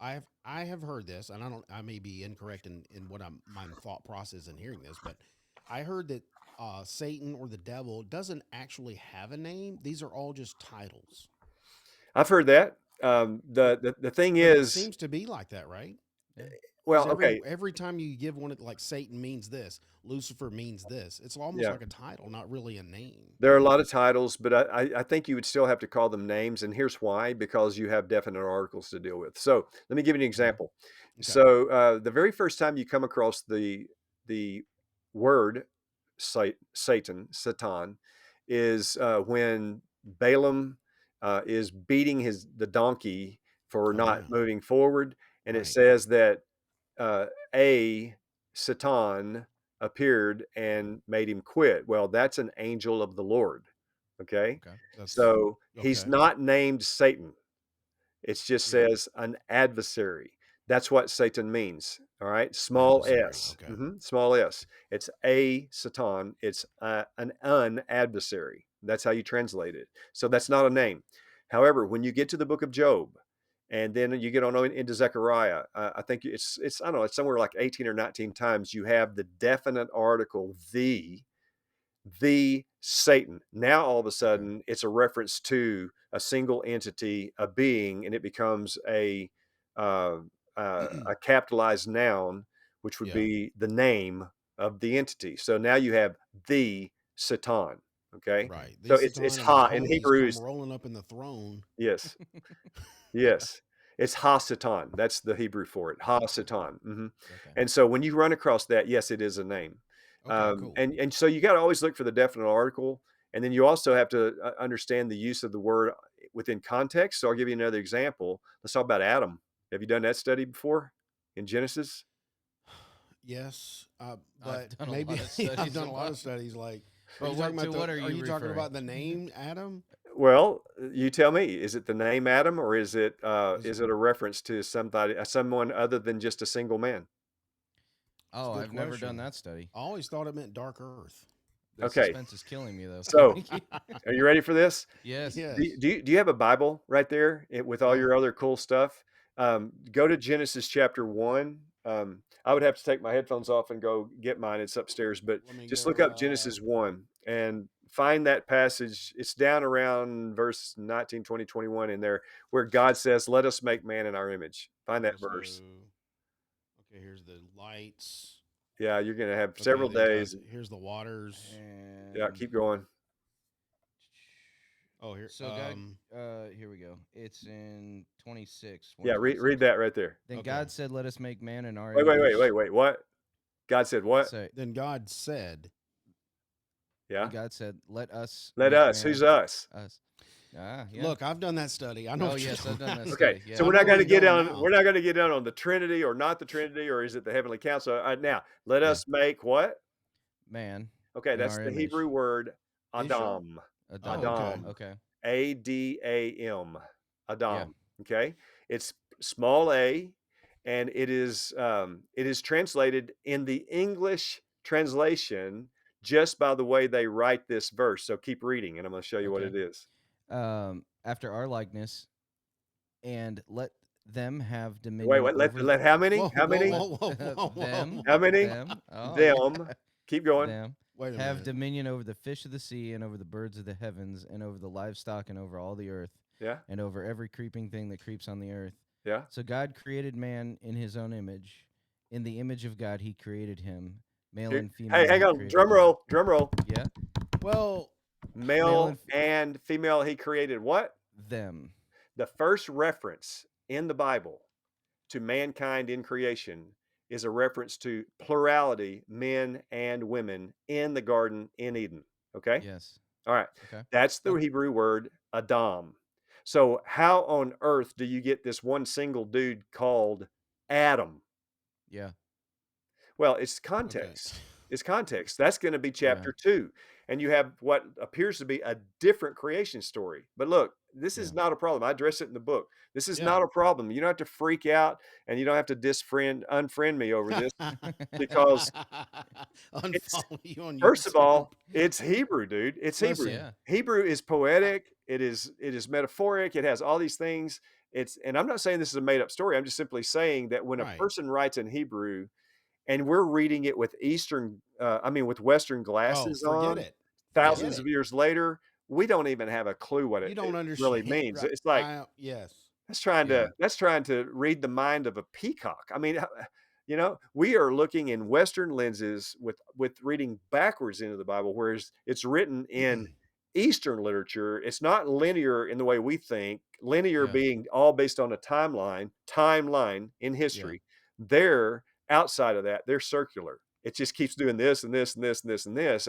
I have heard this, and I may be incorrect in what my thought process in hearing this, but I heard that Satan or the devil doesn't actually have a name. These are all just titles. I've heard that. The thing is, it seems to be like that, right? Well, every time you give one, like Satan means this, Lucifer means this. It's almost like a title, not really a name. There are a lot of titles, but I think you would still have to call them names. And here's why: because you have definite articles to deal with. So let me give you an example. Okay. So the very first time you come across the word Satan, is when Balaam is beating the donkey for Oh, not yeah. moving forward, and it Right. says that a Satan appeared and made him quit. Well, that's an angel of the Lord. Okay, Okay. That's so he's okay. not named Satan. It just Yeah. says an adversary. That's what Satan means. All right. Small Adversary. s. Okay. Small s. It's a Satan. It's an adversary. That's how you translate it. So that's not a name. However, when you get to the book of Job, and then you get on into Zechariah, I think it's I don't know, it's somewhere like 18 or 19 times you have the definite article the Satan. Now all of a sudden it's a reference to a single entity, a being, and it becomes a capitalized noun, which would Yeah. be the name of the entity. So now you have the Satan. Okay, Right. so These it's Satan and the ha in homies Hebrew come is rolling up in the throne. yes, yes. It's Ha-Satan. That's the Hebrew for it. Ha-Satan. Okay. And so when you run across that, yes, it is a name. Okay, cool. And so you got to always look for the definite article. And then you also have to understand the use of the word within context. So I'll give you another example. Let's talk about Adam. Have you done that study before in Genesis? Yes, I've but done a maybe lot of studies I've done a lot about of studies. Like, But are you what- talking to about what are are you you talking referring? about the name Adam? Well, you tell me. Is it the name Adam, or is it Is- a reference to someone other than just a single man? It's a Oh, good I've never done question. that study. I always thought it meant Dark Earth. The Okay. suspense is killing me, though. So, are you ready for this? Yes. Yes. Do you have a Bible right there with all Yeah. your other cool stuff? Go to Genesis chapter 1. I would have to take my headphones off and go get mine. It's upstairs, but Let me just go. look up Genesis 1 and find that passage. It's down around verse 19, 20, 21 in there where God says, let us make man in our image. Find that let's verse. go. Okay, here's the lights. Yeah, you're going to have Okay, several then God, days. here's the waters. And Yeah, keep going. Oh, here. So God, here we go. It's in 26. Yeah, read that right there. Then Okay. God said, "Let us make man in our Wait, image." what? God said what? So Then God said, Yeah. God said, "Let us." Let make us. Man, Who's us? Us. Ah, yeah. "Look, I've done that study. I know." Oh, what you're yes, I've talking done that about." Okay, study. Yeah. so I we're know not where going to you're get going down. now. We're not going to get down on the Trinity or not the Trinity, or is it the heavenly council? Now, let us make what? Man. Okay, in that's our the image. Hebrew word Are you sure? Adam. Adam. Adam. Okay. Adam. Adam. Yeah. Okay, it's small a, and it is translated in the English translation just by the way they write this verse. So keep reading, and I'm going to show you what Okay. it is. After our likeness, and let them have dominion. Wait, what? over Let how many? Whoa, How many? whoa. them. How many? Them. Oh, Them. Keep going. Them. Wait a Have minute. dominion over the fish of the sea, and over the birds of the heavens, and over the livestock, and over all the earth, Yeah. and over every creeping thing that creeps on the earth. Yeah. So God created man in his own image. In the image of God, he created him. Male Here- and female. Hey, hang he on. created Drum them. roll. Drum roll. Yeah. Well, Male and female, he created what? Them. The first reference in the Bible to mankind in creation is a reference to plurality, men and women, in the garden in Eden. Okay? Yes. All right. Okay. That's the Hebrew word Adam. So, how on earth do you get this one single dude called Adam? Yeah. Well, it's context. It's context. That's going to be chapter 2. And you have what appears to be a different creation story. But look, this is not a problem. I address it in the book. This is not a problem. You don't have to freak out, and you don't have to unfriend me over this because unfollow you on first of YouTube. all, it's Hebrew, dude. It's Hebrew. Yeah. Hebrew is poetic. It is metaphoric. It has all these things. And I'm not saying this is a made up story. I'm just simply saying that when a Right. person writes in Hebrew, and we're reading it with with Western glasses forget on, it. thousands of years later, we don't even have a clue what You it don't really understand. means. Right. It's like yes. that's trying to read the mind of a peacock. I mean, we are looking in Western lenses with reading backwards into the Bible, whereas it's written in Eastern literature. It's not linear in the way we think. Linear being all based on a timeline in history. They're outside of that. They're circular. it just keeps doing this and this and this and this and this.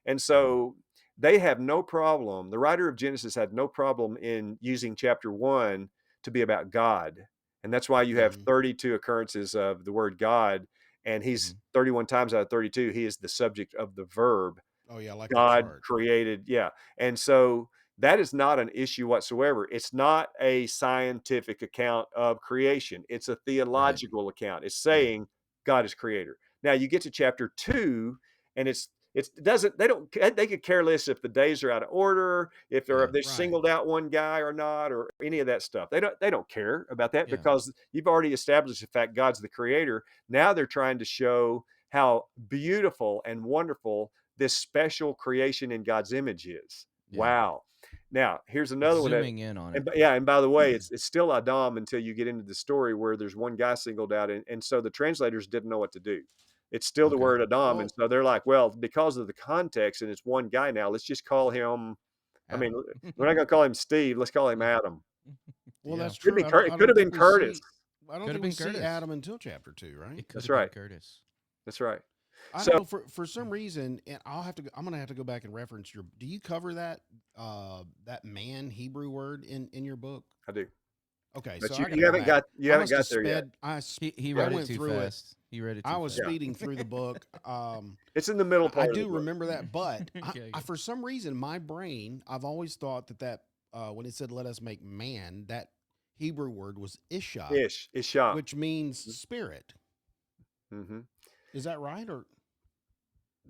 And so they have no problem. The writer of Genesis had no problem in using chapter 1 to be about God. And that's why you have 32 occurrences of the word God. And he's 31 times out of 32, he is the subject of the verb. Oh yeah, I like God that chart. created. Yeah. And so that is not an issue whatsoever. It's not a scientific account of creation. It's a theological account. It's saying God is creator. Now you get to chapter 2 and they could care less if the days are out of order, if they singled out one guy or not, or any of that stuff. They don't care about that because you've already established the fact God's the creator. Now they're trying to show how beautiful and wonderful this special creation in God's image is. Yeah. Wow. Now here's another one. Zooming in on it. And by the way, it's still Adam until you get into the story where there's one guy singled out, and so the translators didn't know what to do. It's still the word Adam, and so they're like, well, because of the context, and it's one guy now, let's just call him. Adam. I mean, we're not going to call him Steve. Let's call him Adam. Well, that's true. It could have been Curtis. I don't think we see Adam until chapter 2, right? That's right. Curtis. That's right. I know for some reason, and I'm going to have to go back and reference do you cover that man Hebrew word in your book? I do. Okay, but so you haven't got there yet. He read it too fast. He read it too fast. I was speeding through the book. It's in the middle part. I do remember that, but I, for some reason, my brain, I've always thought that when it said "let us make man," that Hebrew word was isha, which means spirit. Mm-hmm. Is that right? Or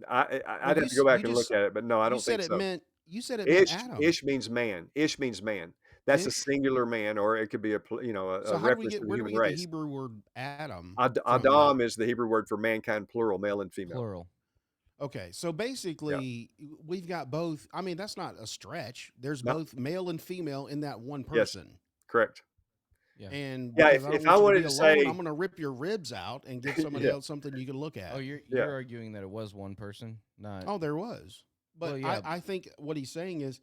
I'd have to go back and look at it, but no, I don't think so. You said it meant Adam. Ish means man. Ish means man. That's a singular man, or it could be a reference to the human race. The Hebrew word Adam? Adam is the Hebrew word for mankind, plural, male and female. Plural. Okay, so basically, we've got both. I mean, that's not a stretch. There's both male and female in that one person. Yes, correct. Yeah. And if I wanted to say, I'm going to rip your ribs out and give somebody else something you can look at. Oh, you're arguing that it was one person, not? Oh, there was, but I think what he's saying is,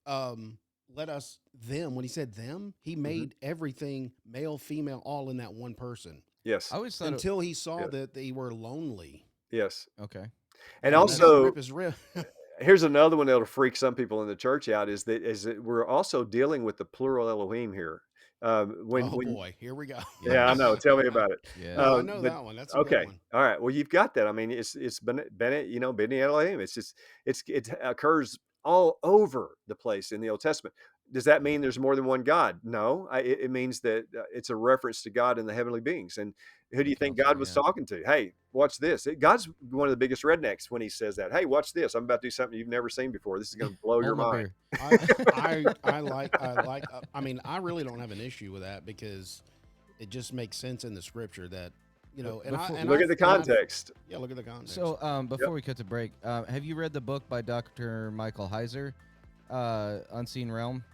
let us them. When he said them, he made everything male, female, all in that one person. Yes, I always thought until he saw that they were lonely. Yes. Okay. And also, here's another one that'll freak some people in the church out is that we're also dealing with the plural Elohim here. Boy, here we go. Yeah, I know. Tell me about it. Yeah, I know that one. That's a good one. All right. Well, you've got that. I mean, it's Beni Elohim. It occurs all over the place in the Old Testament. Does that mean there's more than one God? No, it means that it's a reference to God and the heavenly beings. And who do you think God was talking to? Hey, watch this. God's one of the biggest rednecks when he says that. Hey, watch this. I'm about to do something you've never seen before. This is going to blow your mind. I mean, I really don't have an issue with that because it just makes sense in the scripture that, look at the context. Look at the context. So before we cut to break, have you read the book by Dr. Michael Heiser, Unseen Realm?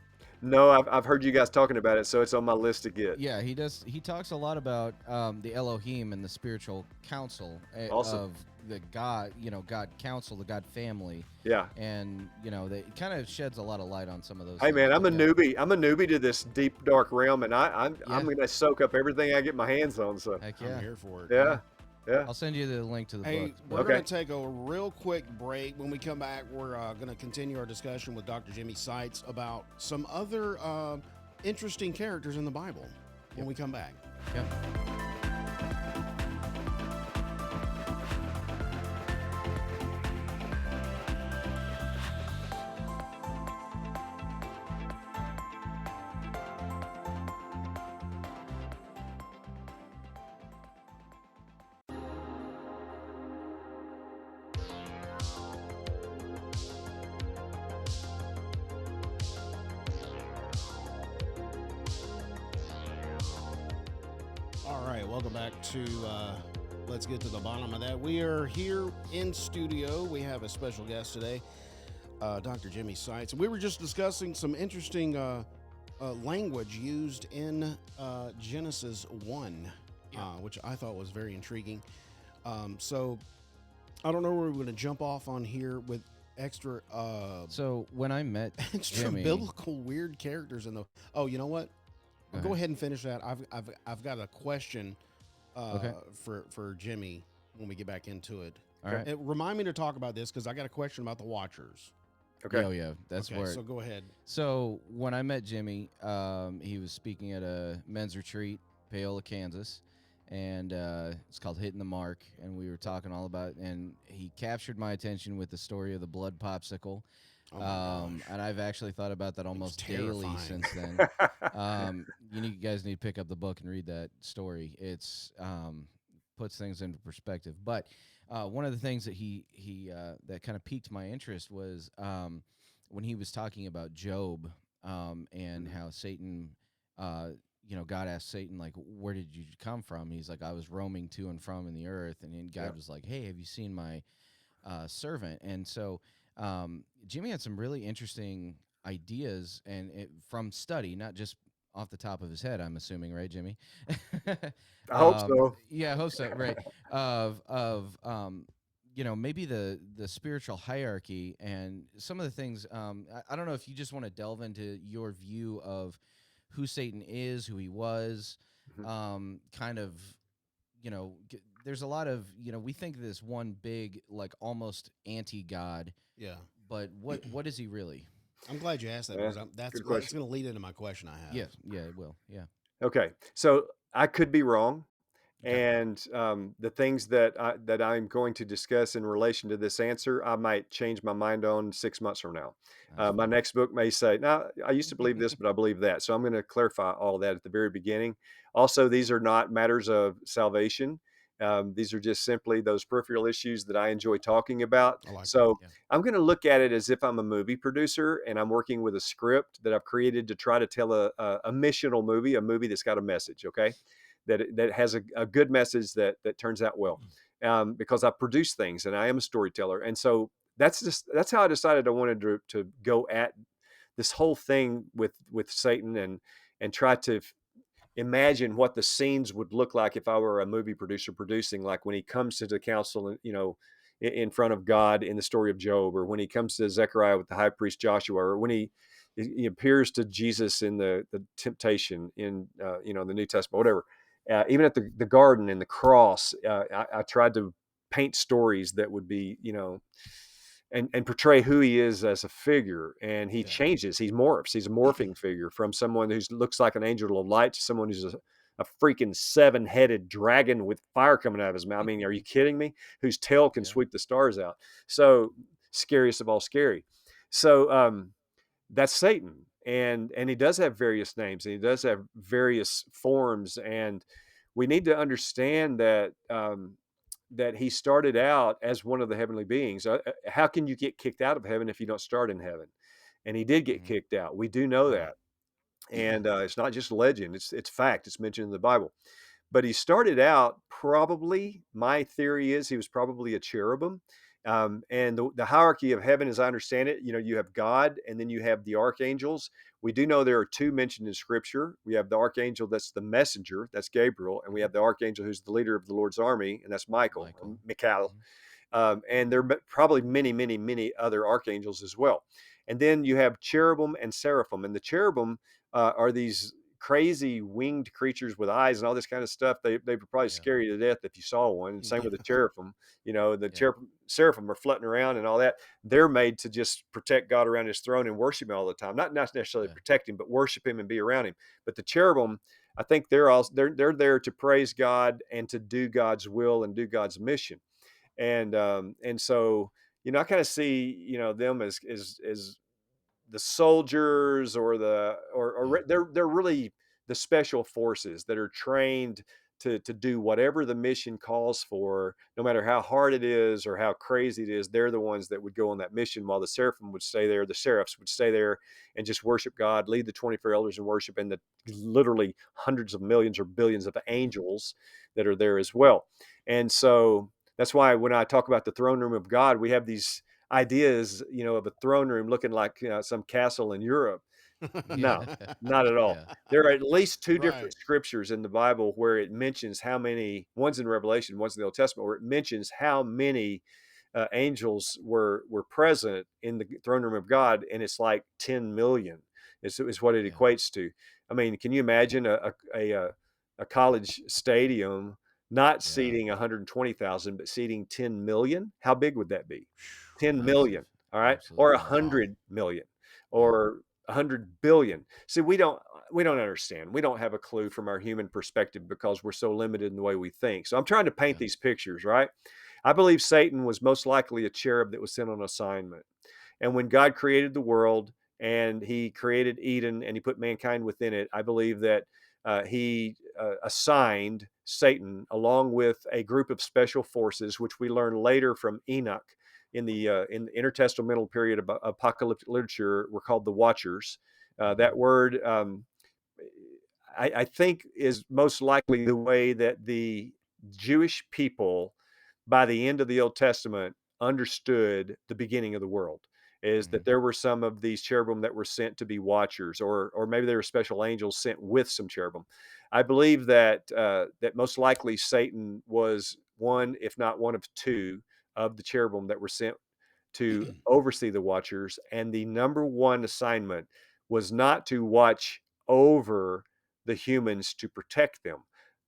No, I've heard you guys talking about it, so it's on my list to get. Yeah, he does. He talks a lot about the Elohim and the spiritual council of the God, God council, the God family. Yeah. And, it kind of sheds a lot of light on some of those. Hey, man, I'm a newbie. I'm a newbie to this deep, dark realm, and I'm going to soak up everything I get my hands on. So heck yeah. I'm here for it. Yeah. Yeah. I'll send you the link to the book. We're going to take a real quick break. When we come back, we're going to continue our discussion with Dr. Jimmy Seitz about some other interesting characters in the Bible when we come back. Yep. Welcome back to Let's Get to the Bottom of That. We are here in studio. We have a special guest today, Dr. Jimmy Seitz. We were just discussing some interesting language used in Genesis 1, which I thought was very intriguing. So I don't know where we're going to jump off on here with extra... so when I met extra Jimmy, biblical weird characters in the... Oh, you know what? Go ahead and finish that. I've got a question for Jimmy when we get back into it. All right. Remind me to talk about this because I got a question about the Watchers. Okay. Yeah, that's Okay, where. so go ahead. So when I met Jimmy, he was speaking at a men's retreat, Paola, Kansas, and it's called Hitting the Mark. And we were talking all about, and he captured my attention with the story of the blood popsicle. Oh my gosh. And I've actually thought about that almost daily terrifying. since then. You guys need to pick up the book and read that story. It's puts things into perspective. But one of the things that he that kind of piqued my interest was when he was talking about Job and how Satan, God asked Satan, like, where did you come from? He's like, I was roaming to and from in the earth. And then God was like, hey, have you seen my servant? And so Jimmy had some really interesting ideas and from study, not just off the top of his head, I'm assuming, right, Jimmy? I hope so. Yeah, I hope so. Right. Of maybe the spiritual hierarchy and some of the things. I don't know if you just want to delve into your view of who Satan is, who he was, kind of. There's a lot of we think of this one big, like, almost anti-God. Yeah. But what is he really? I'm glad you asked that Yeah, because that's good question. going to lead into my question I have. Yeah, it will. Yeah. Okay. So I could be wrong. Okay. And the things that I'm going to discuss in relation to this answer, I might change my mind on 6 months from now. My next book may say, "No, I used to believe this, but I believe that." So I'm going to clarify all of that at the very beginning. Also, these are not matters of salvation. These are just simply those peripheral issues that I enjoy talking about. I like So Yeah. I'm going to look at it as if I'm a movie producer and I'm working with a script that I've created to try to tell a missional movie, a movie that's got a message. Okay. That has a good message that turns out well, because I produce things and I am a storyteller, and so that's how I decided I wanted to go at this whole thing with Satan and try to imagine what the scenes would look like if I were a movie producer producing, like when he comes to the council and in front of God in the story of Job, or when he comes to Zechariah with the high priest Joshua, or when he appears to Jesus in the temptation in the New Testament, whatever. Even at the garden and the cross, I tried to paint stories that would be, and portray who he is as a figure. And he changes, he morphs. He's a morphing figure from someone who looks like an angel of light to someone who's a freaking 7-headed dragon with fire coming out of his mouth. I mean, are you kidding me? Whose tail can sweep the stars out. So scariest of all scary. So that's Satan. And he does have various names, and he does have various forms, and we need to understand that that he started out as one of the heavenly beings. How can you get kicked out of heaven if you don't start in heaven? And he did get kicked out. We do know that, and it's not just legend; it's fact. It's mentioned in the Bible. But he started out, probably, my theory is he was probably a cherubim. And the hierarchy of heaven, as I understand it, you have God, and then you have the archangels. We do know there are two mentioned in Scripture. We have the archangel that's the messenger, that's Gabriel, and we have the archangel who's the leader of the Lord's army, and that's Michael. Or Michael. And there are probably many, many, many other archangels as well. And then you have cherubim and seraphim, and the cherubim are these crazy winged creatures with eyes and all this kind of stuff. They would probably scare you to death if you saw one. And same with the cherubim. Seraphim are flutting around and all that. They're made to just protect God around his throne and worship him all the time. Not necessarily protect him, but worship him and be around him. But the cherubim, I think they're there to praise God and to do God's will and do God's mission. And so I kind of see them as the soldiers or they're really the special forces that are trained to do whatever the mission calls for, no matter how hard it is or how crazy it is. They're the ones that would go on that mission, while the seraphim would stay there. The seraphs would stay there and just worship God, lead the 24 elders in worship, and the literally hundreds of millions or billions of angels that are there as well. And so that's why when I talk about the throne room of God, we have these ideas, of a throne room looking like some castle in Europe. No, not at all. There are at least two different scriptures in the Bible where it mentions how many, one's in Revelation, one's in the Old Testament, where it mentions how many angels were present in the throne room of God, and it's like 10 million is what it equates to. I mean, can you imagine a college stadium not Yeah. seating 120,000, but seating 10 million. How big would that be? 10 Massive. million. All right. Or Absolutely. 100 million or 100 billion. See, we don't understand. We don't have a clue from our human perspective because we're so limited in the way we think. So I'm trying to paint Yeah. these pictures, right? I believe Satan was most likely a cherub that was sent on assignment. And when God created the world and he created Eden and he put mankind within it, I believe that he assigned Satan along with a group of special forces, which we learn later from Enoch in the intertestamental period of apocalyptic literature, were called the Watchers. That word, I think, is most likely the way that the Jewish people, by the end of the Old Testament, understood the beginning of the world. Is that there were some of these cherubim that were sent to be watchers, or maybe they were special angels sent with some cherubim. I believe that that most likely Satan was one, if not one of two, of the cherubim that were sent to oversee the watchers. And the number one assignment was not to watch over the humans to protect them.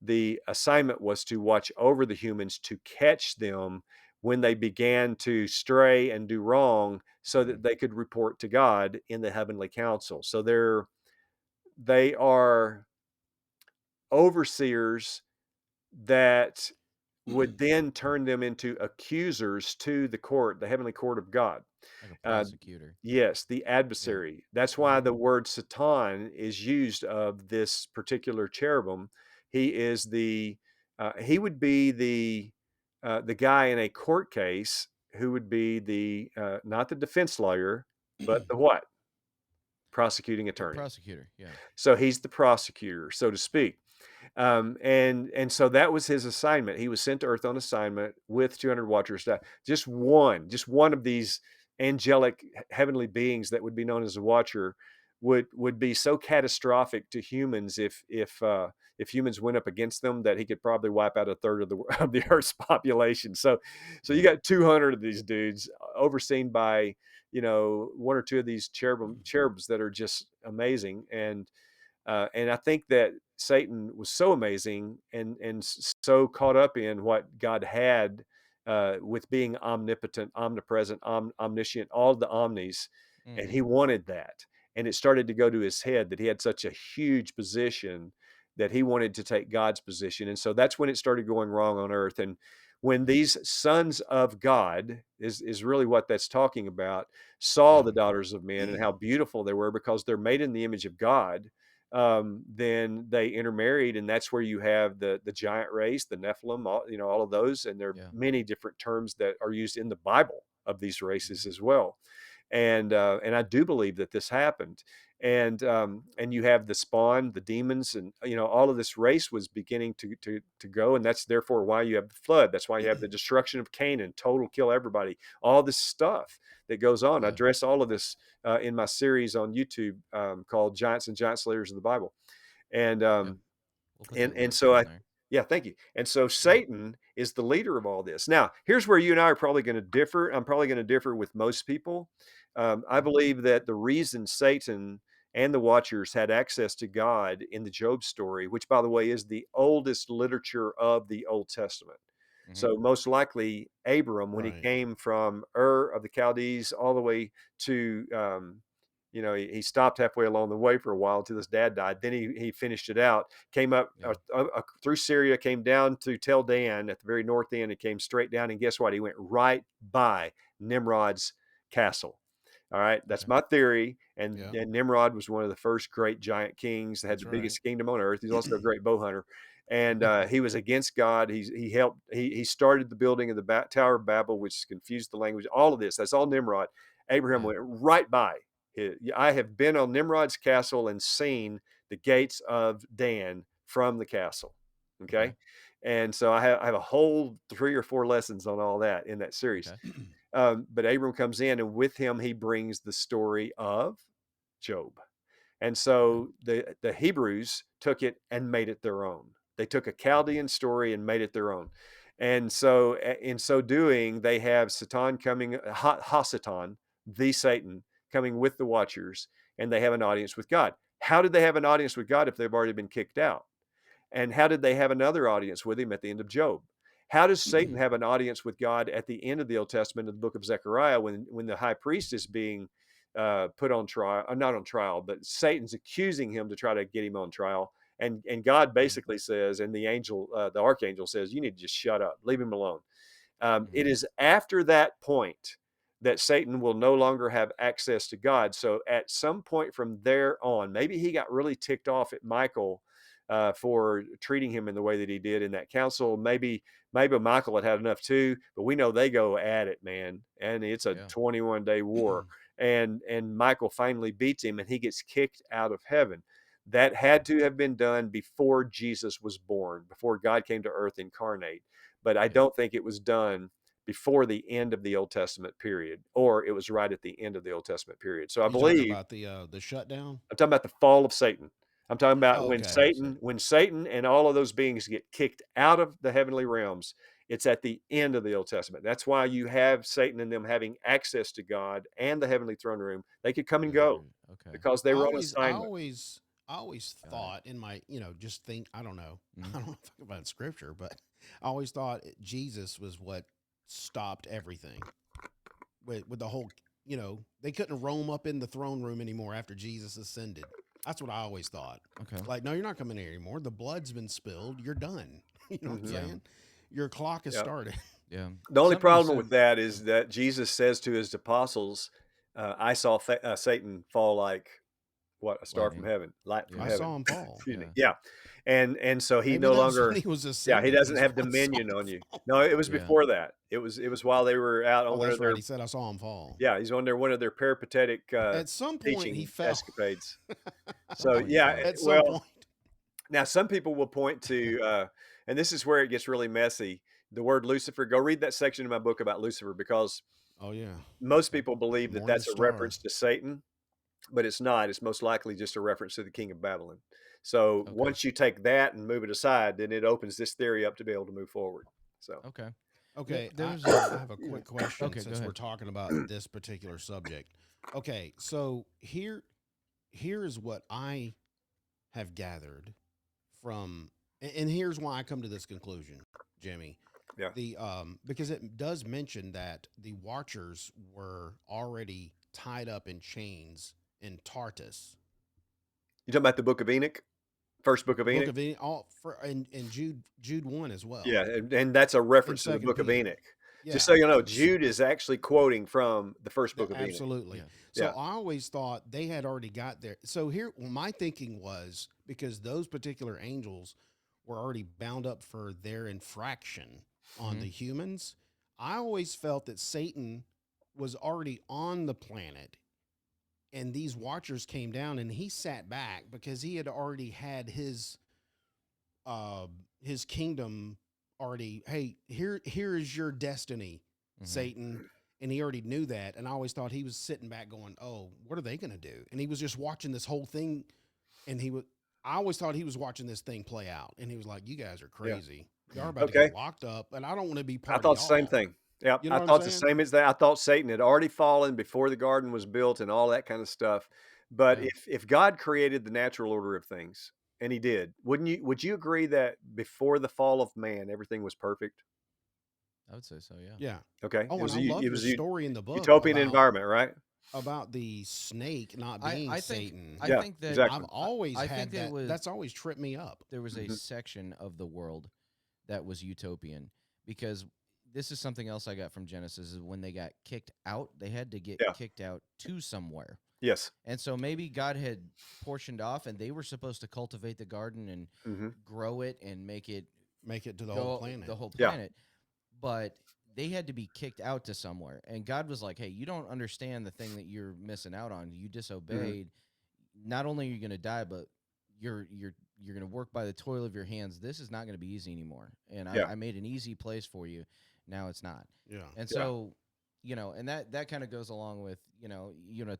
The assignment was to watch over the humans to catch them when they began to stray and do wrong so that they could report to God in the heavenly council. So they are overseers that would then turn them into accusers to the court, the heavenly court of God. Like a Uh, prosecutor. yes, the adversary. That's why the word Satan is used of this particular cherubim. He is he would be the guy in a court case who would be the not the defense lawyer, but the what? Prosecuting The attorney. prosecutor. Yeah. So he's the prosecutor, so to speak. And so that was his assignment. He was sent to Earth on assignment with 200 watchers. Just one of these angelic heavenly beings that would be known as a watcher would be so catastrophic to humans if humans went up against them that he could probably wipe out a third of the Earth's population. So you got 200 of these dudes overseen by one or two of these cherubs that are just amazing. And I think that Satan was so amazing and so caught up in what God had with being omnipotent, omnipresent, omniscient, all the omnis, and he wanted that. And it started to go to his head that he had such a huge position that he wanted to take God's position. And so that's when it started going wrong on earth. And when these sons of God is really what that's talking about, saw the daughters of men and how beautiful they were because they're made in the image of God, then they intermarried, and that's where you have the giant race, the Nephilim, all of those, and there are many different terms that are used in the Bible of these races as well. And I do believe that this happened, and you have the spawn, the demons, and all of this race was beginning to go, and that's therefore why you have the flood. That's why you have the destruction of Canaan, total kill everybody, all this stuff that goes on. I address all of this in my series on YouTube called Giants and Giant Slayers of the Bible. And We'll put the link so down there. yeah, thank you. And so Satan is the leader of all this. Now, here's where you and I are probably going to differ. I'm probably going to differ with most people. I believe that the reason Satan and the Watchers had access to God in the Job story, which, by the way, is the oldest literature of the Old Testament. So most likely Abram, when he came from Ur of the Chaldees all the way to, he stopped halfway along the way for a while until his dad died. Then he finished it out, came up through Syria, came down to Tel Dan at the very north end, and came straight down. And guess what? He went right by Nimrod's castle. All right. That's my theory. And Nimrod was one of the first great giant kings that had the biggest kingdom on earth. He's also a great bow hunter. And he was against God. He started the building of the Tower of Babel, which confused the language. All of this, that's all Nimrod. Abraham went right by. I have been on Nimrod's castle and seen the gates of Dan from the castle. Okay. And so I have a whole 3 or 4 lessons on all that in that series. But Abram comes in, and with him, he brings the story of Job. And so the Hebrews took it and made it their own. They took a Chaldean story and made it their own. And so in so doing, they have Satan coming, Satan, the Satan, coming with the Watchers, and they have an audience with God. How did they have an audience with God if they've already been kicked out? And how did they have another audience with him at the end of Job? How does Satan have an audience with God at the end of the Old Testament in the book of Zechariah when the high priest is being put on trial, not on trial, but Satan's accusing him to try to get him on trial. And God basically says, and the archangel says, you need to just shut up, leave him alone. It is after that point that Satan will no longer have access to God. So at some point from there on, maybe he got really ticked off at Michael for treating him in the way that he did in that council. Maybe Michael had enough too, but we know they go at it, man. And it's a 21-day war. And Michael finally beats him and he gets kicked out of heaven. That had to have been done before Jesus was born, before God came to earth incarnate. But I don't think it was done before the end of the Old Testament period, or it was right at the end of the Old Testament period. So I believe about the shutdown. I'm talking about the fall of Satan. I'm talking about when okay. Satan and all of those beings get kicked out of the heavenly realms. It's at the end of the Old Testament. That's why you have Satan and them having access to God and the heavenly throne room. They could come and go because they were on assignment. I always thought in my, just think, I don't know. I don't know if I about scripture, but I always thought Jesus was what stopped everything with the whole, they couldn't roam up in the throne room anymore after Jesus ascended. That's what I always thought. Okay. Like, no, you're not coming here anymore. The blood's been spilled. You're done. You know what I'm saying? Your clock has started. Yeah. The only problem with that is that Jesus says to his apostles, I saw Satan fall like a star from heaven, light from heaven. I saw him fall. Excuse me. Yeah. And so he Maybe no that's longer, when he was he ascending, doesn't is have when I saw dominion him on you. fall. No, it was before that. It was while they were out on Oh, one that's of their, right. He said, I saw him fall. yeah, he's on one of their peripatetic At some point, teaching he fell. escapades. So yeah, At some point. now some people will point to, and this is where it gets really messy, the word Lucifer. Go read that section in my book about Lucifer, because most people believe that that's a reference to Satan, but it's not. It's most likely just a reference to the king of Babylon. So once you take that and move it aside, then it opens this theory up to be able to move forward. So Okay, Yeah, I have a quick question Okay, go since ahead. we're talking about this particular subject. Okay, so here is what I have gathered from, and here's why I come to this conclusion, Jimmy. yeah, Because it does mention that the Watchers were already tied up in chains in Tartarus. you talking about the Book of Enoch, first Book of Enoch? Book of Enoch, and Jude 1 as well. Yeah, and that's a reference to the Second Book of Peter. Enoch. Yeah. Just so you know, Jude is actually quoting from the first Book of Enoch. Absolutely. Yeah. So Yeah. I always thought they had already got there. So here, my thinking was, because those particular angels were already bound up for their infraction on the humans, I always felt that Satan was already on the planet, and these Watchers came down, and he sat back because he had already had his kingdom already. Hey, here is your destiny, Satan. And he already knew that. And I always thought he was sitting back going, oh, what are they going to do? And he was just watching this whole thing. And I always thought he was watching this thing play out. And he was like, you guys are crazy. You're about to get locked up. And I don't want to be part I thought of the same y'all. thing. Yeah, You know I what thought I'm the saying? same as that. I thought Satan had already fallen before the garden was built and all that kind of stuff. But if God created the natural order of things, and he did, would you agree that before the fall of man, everything was perfect? I would say so. Yeah. Yeah. Okay. Oh, and I love your story in the book utopian environment, right? about the snake not being I think Satan. I think that exactly. I've always I had think that. That's always tripped me up. there was a section of the world that was utopian, because this is something else I got from Genesis, is when they got kicked out, they had to get kicked out to somewhere. Yes. And so maybe God had portioned off, and they were supposed to cultivate the garden and grow it and make it to the whole planet. The whole planet. But they had to be kicked out to somewhere. And God was like, hey, you don't understand the thing that you're missing out on. You disobeyed. Not only are you going to die, but you're going to work by the toil of your hands. This is not going to be easy anymore. And I made an easy place for you. Now it's not. Yeah. And so, and that kind of goes along with,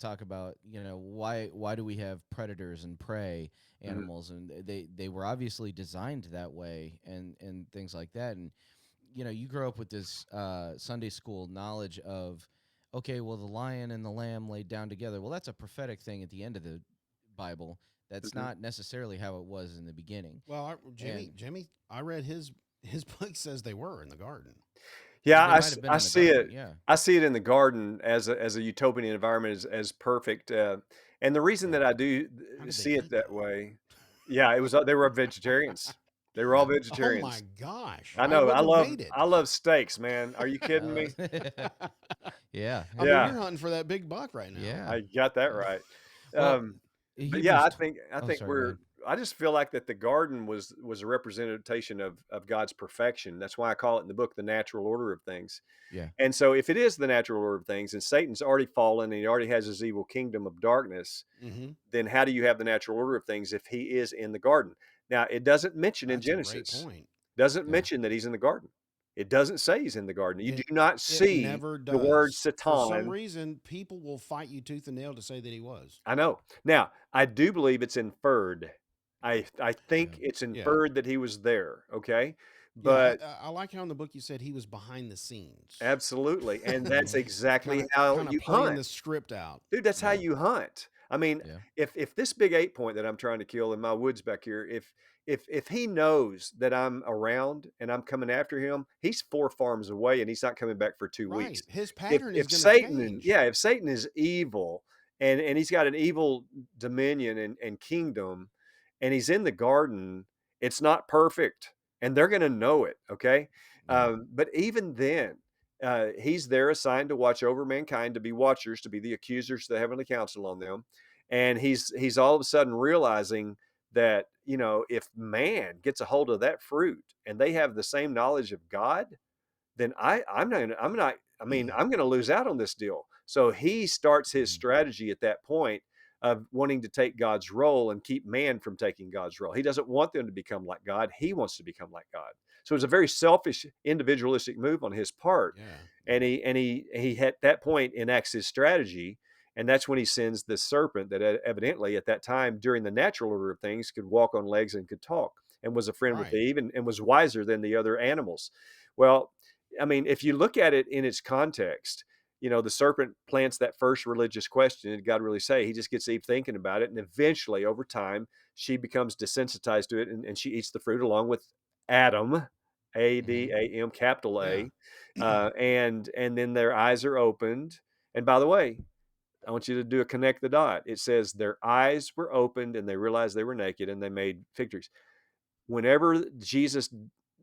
talk about, why do we have predators and prey animals? And they were obviously designed that way and things like that. And, you grow up with this Sunday school knowledge of, okay, well, the lion and the lamb laid down together. Well, that's a prophetic thing at the end of the Bible That's Mhm. not necessarily how it was in the beginning. Well, And Jimmy, I read his book says they were in the garden. Yeah, they might have been I in the see garden. it. Yeah. I see it in the garden as a utopian environment as perfect. And the reason Yeah. that I do How did they see it eat that though? way, yeah, it was they were vegetarians. They were all Oh my vegetarians. gosh, I I know. wouldn't have made I it. love steaks, man. Are you kidding me? Yeah. I mean, Yeah, you're hunting for that big buck right now. Yeah. I got that right. Well, But yeah, Hebrews. I Oh, think sorry. Go we're. ahead. I just feel like that the garden was a representation of God's perfection. That's why I call it in the book the natural order of things. Yeah. And so, if it is the natural order of things, and Satan's already fallen, and he already has his evil kingdom of darkness, Mm-hmm. then how do you have the natural order of things if he is in the garden? Now, it doesn't mention in That's a great Genesis. point. Doesn't Yeah. mention that he's in the garden. It doesn't say he's in the garden. You do It not it see never the word does. For some Satan. reason, people will fight you tooth and nail to say that he was. I know. Now, I do believe it's inferred. I Yeah. think it's Yeah. inferred that he was there. Okay, Yeah, but I like how in the book you said he was behind the scenes. absolutely, and that's Mhm. exactly Kind how of you playing hunt. the script out. Dude, that's how Yeah. you hunt. I mean, Yeah. if this big 8-point that I'm trying to kill in my woods back here, if he knows that I'm around and I'm coming after him, he's 4 farms away and he's not coming back for 2 Right. weeks. His If pattern is if going to Satan and change. yeah, if Satan is evil and he's got an evil dominion and kingdom and he's in the garden, it's not perfect and they're going to know it. Okay. Yeah. But even then, he's there assigned to watch over mankind, to be watchers, to be the accusers to the heavenly council on them. And he's all of a sudden realizing that, if man gets a hold of that fruit and they have the same knowledge of God, then I'm going to lose out on this deal. So he starts his Mhm. strategy at that point of wanting to take God's role and keep man from taking God's role. He doesn't want them to become like God. He wants to become like God. So it's a very selfish, individualistic move on his part. Yeah. And he at that point enacts his strategy. And that's when he sends the serpent that evidently at that time during the natural order of things could walk on legs and could talk and was a friend with Right. Eve and was wiser than the other animals. Well, I mean, if you look at it in its context, the serpent plants that first religious question. Did God really say? He just gets Eve thinking about it. And eventually, over time, she becomes desensitized to it and she eats the fruit along with Adam, Mm-hmm. Adam, capital Yeah. A. And then their eyes are opened. And by the way, I want you to do a connect the dot. It says their eyes were opened and they realized they were naked and they made fig trees. Whenever Jesus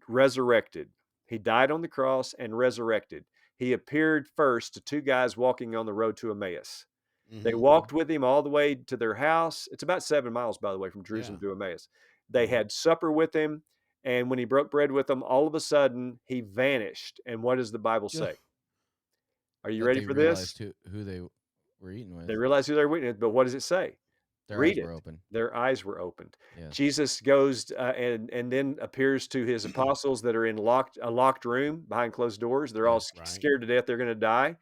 resurrected, he died on the cross and resurrected. He appeared first to 2 guys walking on the road to Emmaus. They Mm-hmm. walked with him all the way to their house. It's about 7 miles, by the way, from Yeah. Jerusalem to Emmaus. They Mm-hmm. had supper with him. And when he broke bread with them, all of a sudden he vanished. And what does the Bible say? Are you That ready they for this? realized who they were eating with. They realized who they were with, but what does it say? Their Read eyes it. were open. Their eyes were opened. Yes. Jesus goes and then appears to his apostles that are in a locked room behind closed doors. They're Yeah. all Right. scared to death they're going to die.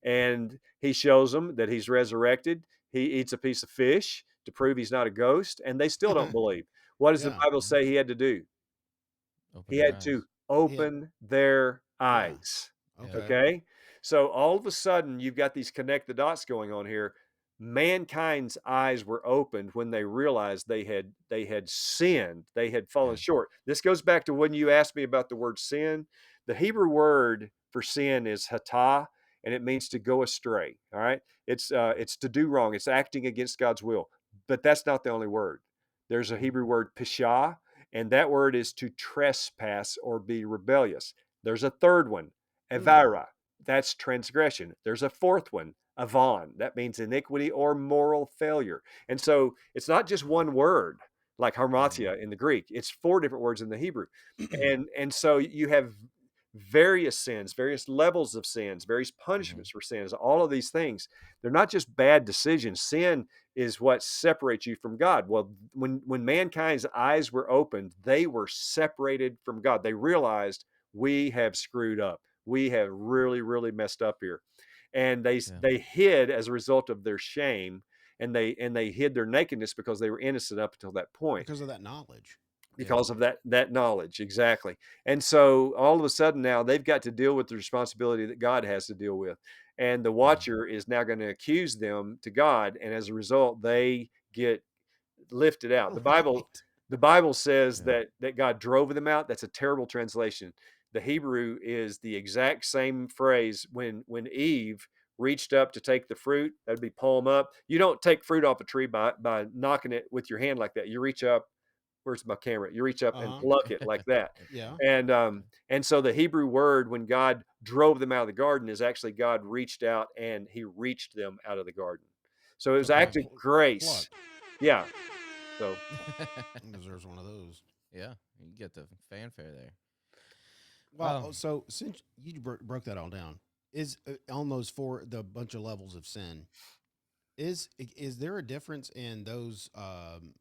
And he shows them that he's resurrected. He eats a piece of fish to prove he's not a ghost, and they still don't believe. What does the Yeah. Bible say he had to do? Open He their had eyes. to He had, open their yeah. eyes. Yeah. Okay. Okay. So all of a sudden, you've got these connect the dots going on here. Mankind's eyes were opened when they realized they had sinned. They had fallen Yeah. short. This goes back to when you asked me about the word sin. The Hebrew word for sin is hatah, and it means to go astray. All right. It's to do wrong. It's acting against God's will. But that's not the only word. There's a Hebrew word pishah, and that word is to trespass or be rebellious. There's a third one, Hmm. evira. That's transgression. There's a fourth one, avon. That means iniquity or moral failure. And so it's not just one word like Mhm. harmatia in the Greek. It's 4 different words in the Hebrew. And so you have various sins, various levels of sins, various Mhm. punishments for sins. All of these things, they're not just bad decisions. Sin is what separates you from God. Well, when mankind's eyes were opened, they were separated from God. They realized we have screwed up. We have really, really messed up here. And Yeah. they hid as a result of their shame, and they hid their nakedness because they were innocent up until that point Because of that knowledge. Yeah. because of that knowledge. Exactly. And so all of a sudden now they've got to deal with the responsibility that God has to deal with, and the Yeah. watcher is now going to accuse them to God, and as a result they get lifted out. Right. The Bible says Yeah. that God drove them out. That's a terrible translation. The Hebrew is the exact same phrase when Eve reached up to take the fruit. That'd be palm up. You don't take fruit off a tree by knocking it with your hand like that. You reach up. Where's my camera? You reach up and Uh-huh. pluck it like that. Yeah. And so the Hebrew word when God drove them out of the garden is actually God reached out and he reached them out of the garden. So it was Okay. actually grace. Plucked. Yeah. So He deserves one of those. Yeah, you get the fanfare there. Well, so since you broke that all down, is on those the bunch of levels of sin, is there a difference in those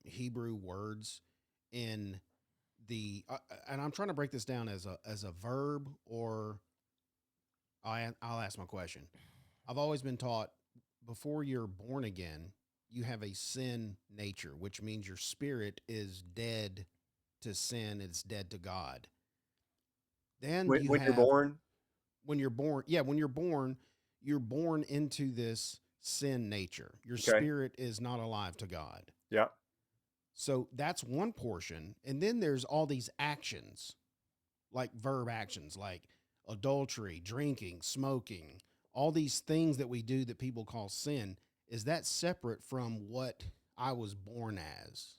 Hebrew words in the and I'm trying to break this down as a verb, or I'll ask my question. I've always been taught before you're born again, you have a sin nature, which means your spirit is dead to sin, it's dead to God. Then when, you when you're have born, when you're born, you're born into this sin nature. Your okay. spirit is not alive to God. Yeah. So that's one portion. And then there's all these actions, like verb actions, like adultery, drinking, smoking, all these things that we do that people call sin. Is that separate from what I was born as?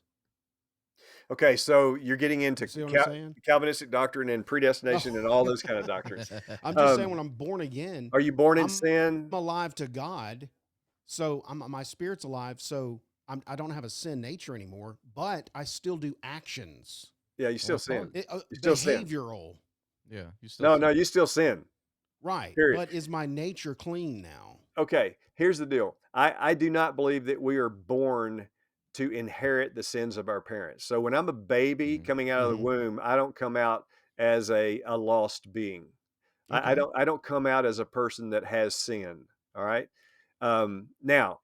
Okay, so you're getting into See what I'm saying? Calvinistic doctrine and predestination and all those kind of doctrines. I'm just saying when I'm born again, Are you born in I'm sin? alive to God. So my spirit's alive. So I don't have a sin nature anymore, but I still do actions. Yeah, you still sin. You still sin. Behavioral. Yeah, you still No, you still sin. Right. Period. But is my nature clean now? Okay, here's the deal. I do not believe that we are born to inherit the sins of our parents. So when I'm a baby coming out of the womb, I don't come out as a lost being. Okay. I don't come out as a person that has sin. All right. Now,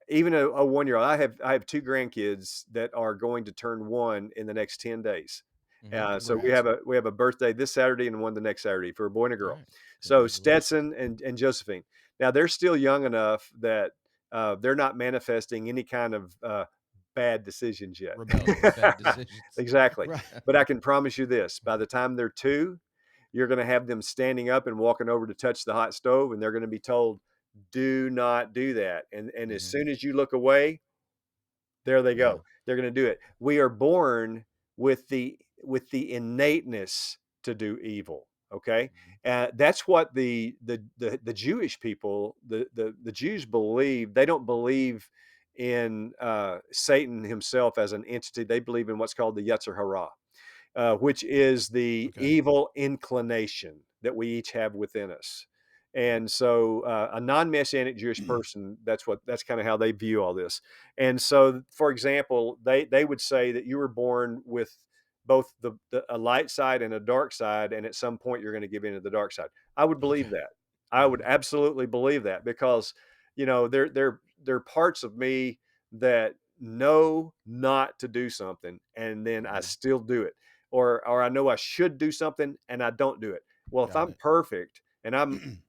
even a 1-year-old, I have 2 grandkids that are going to turn 1 in the next 10 days. So we have a birthday this Saturday and one the next Saturday for a boy and a girl. Right. So Stetson and Josephine. Now they're still young enough that they're not manifesting any kind of bad decisions yet. Rebellion. Bad decisions. Exactly. Right. But I can promise you this: by the time they're 2, you're going to have them standing up and walking over to touch the hot stove, and they're going to be told, "Do not do that." And as soon as you look away, there they go. Yeah. They're going to do it. We are born with the innateness to do evil. Okay, that's what the Jewish people, the Jews believe. They don't believe in Satan himself as an entity. They believe in what's called the Yetzer Hara, which is the evil inclination that we each have within us. And so a non-messianic Jewish person, that's kind of how they view all this. And so, for example, they would say that you were born with both a light side and a dark side, and at some point you're going to give in to the dark side. I would believe that. I would absolutely believe that, because there are parts of me that know not to do something, and then I still do it, or I know I should do something and I don't do it. Well, if I'm perfect and I'm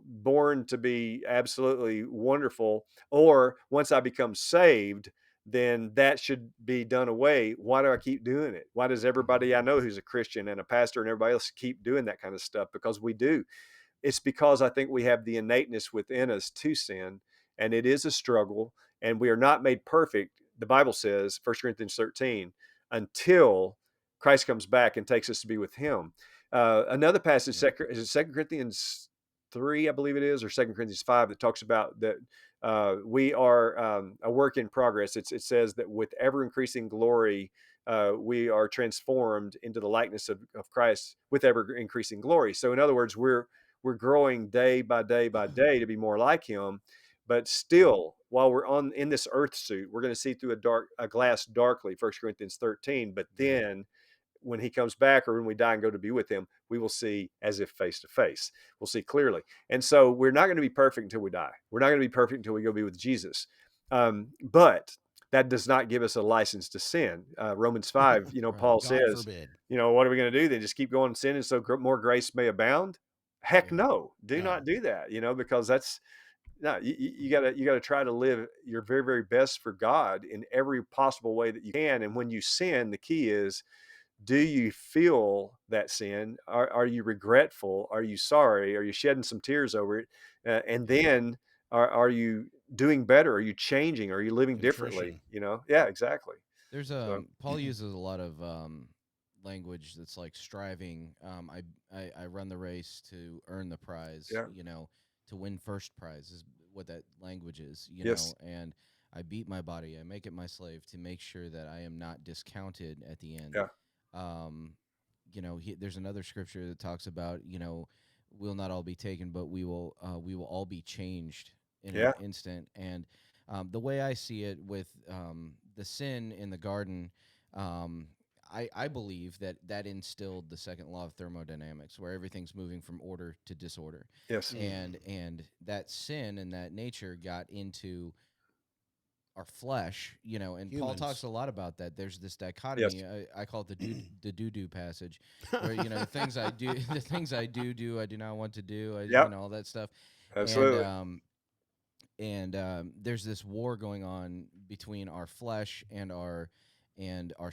born to be absolutely wonderful, or once I become saved, then that should be done away. Why do I keep doing it? Why does everybody I know who's a Christian and a pastor and everybody else keep doing that kind of stuff? Because we do. It's because I think we have the innateness within us to sin, and it is a struggle, and we are not made perfect. The Bible says, 1 Corinthians 13, until Christ comes back and takes us to be with him. Another passage is 2 Corinthians 3, I believe it is, or 2 Corinthians 5, that talks about that we are a work in progress. It says that with ever increasing glory, we are transformed into the likeness of Christ with ever increasing glory. So in other words, we're growing day by day by day to be more like him. But still, while we're in this earth suit, we're going to see through a glass darkly, 1 Corinthians 13. But then when he comes back, or when we die and go to be with him, we will see as if face to face. We'll see clearly. And so we're not going to be perfect until we die. We're not going to be perfect until we go be with Jesus. But that does not give us a license to sin. Romans 5, Paul God says, forbid. what are we going to do? Then just keep going sinning so more grace may abound? Heck no. Do not do that, because no, you gotta try to live your very, very best for God in every possible way that you can. And when you sin, the key is, do you feel that sin? Are you regretful? Are you sorry? Are you shedding some tears over it? And then are you doing better? Are you changing? Are you living differently? Contrition. Yeah, exactly. There's So Paul uses a lot of language that's like striving. I run the race to earn the prize. yeah, To win first prize is what that language is. yes, And I beat my body. I make it my slave to make sure that I am not discounted at the end. yeah, Um, there's another scripture that talks about, we'll not all be taken, but we will all be changed in yeah, an instant. And the way I see it with the sin in the garden, um, I believe that instilled the second law of thermodynamics, where everything's moving from order to disorder, yes, and that sin and that nature got into our flesh, and Paul talks Humans. a lot about that. There's this yes, dichotomy. I call it the do passage, where the things I do, the things I do, I do not want to do. yeah, All that stuff, and absolutely. there's this war going on between our flesh and our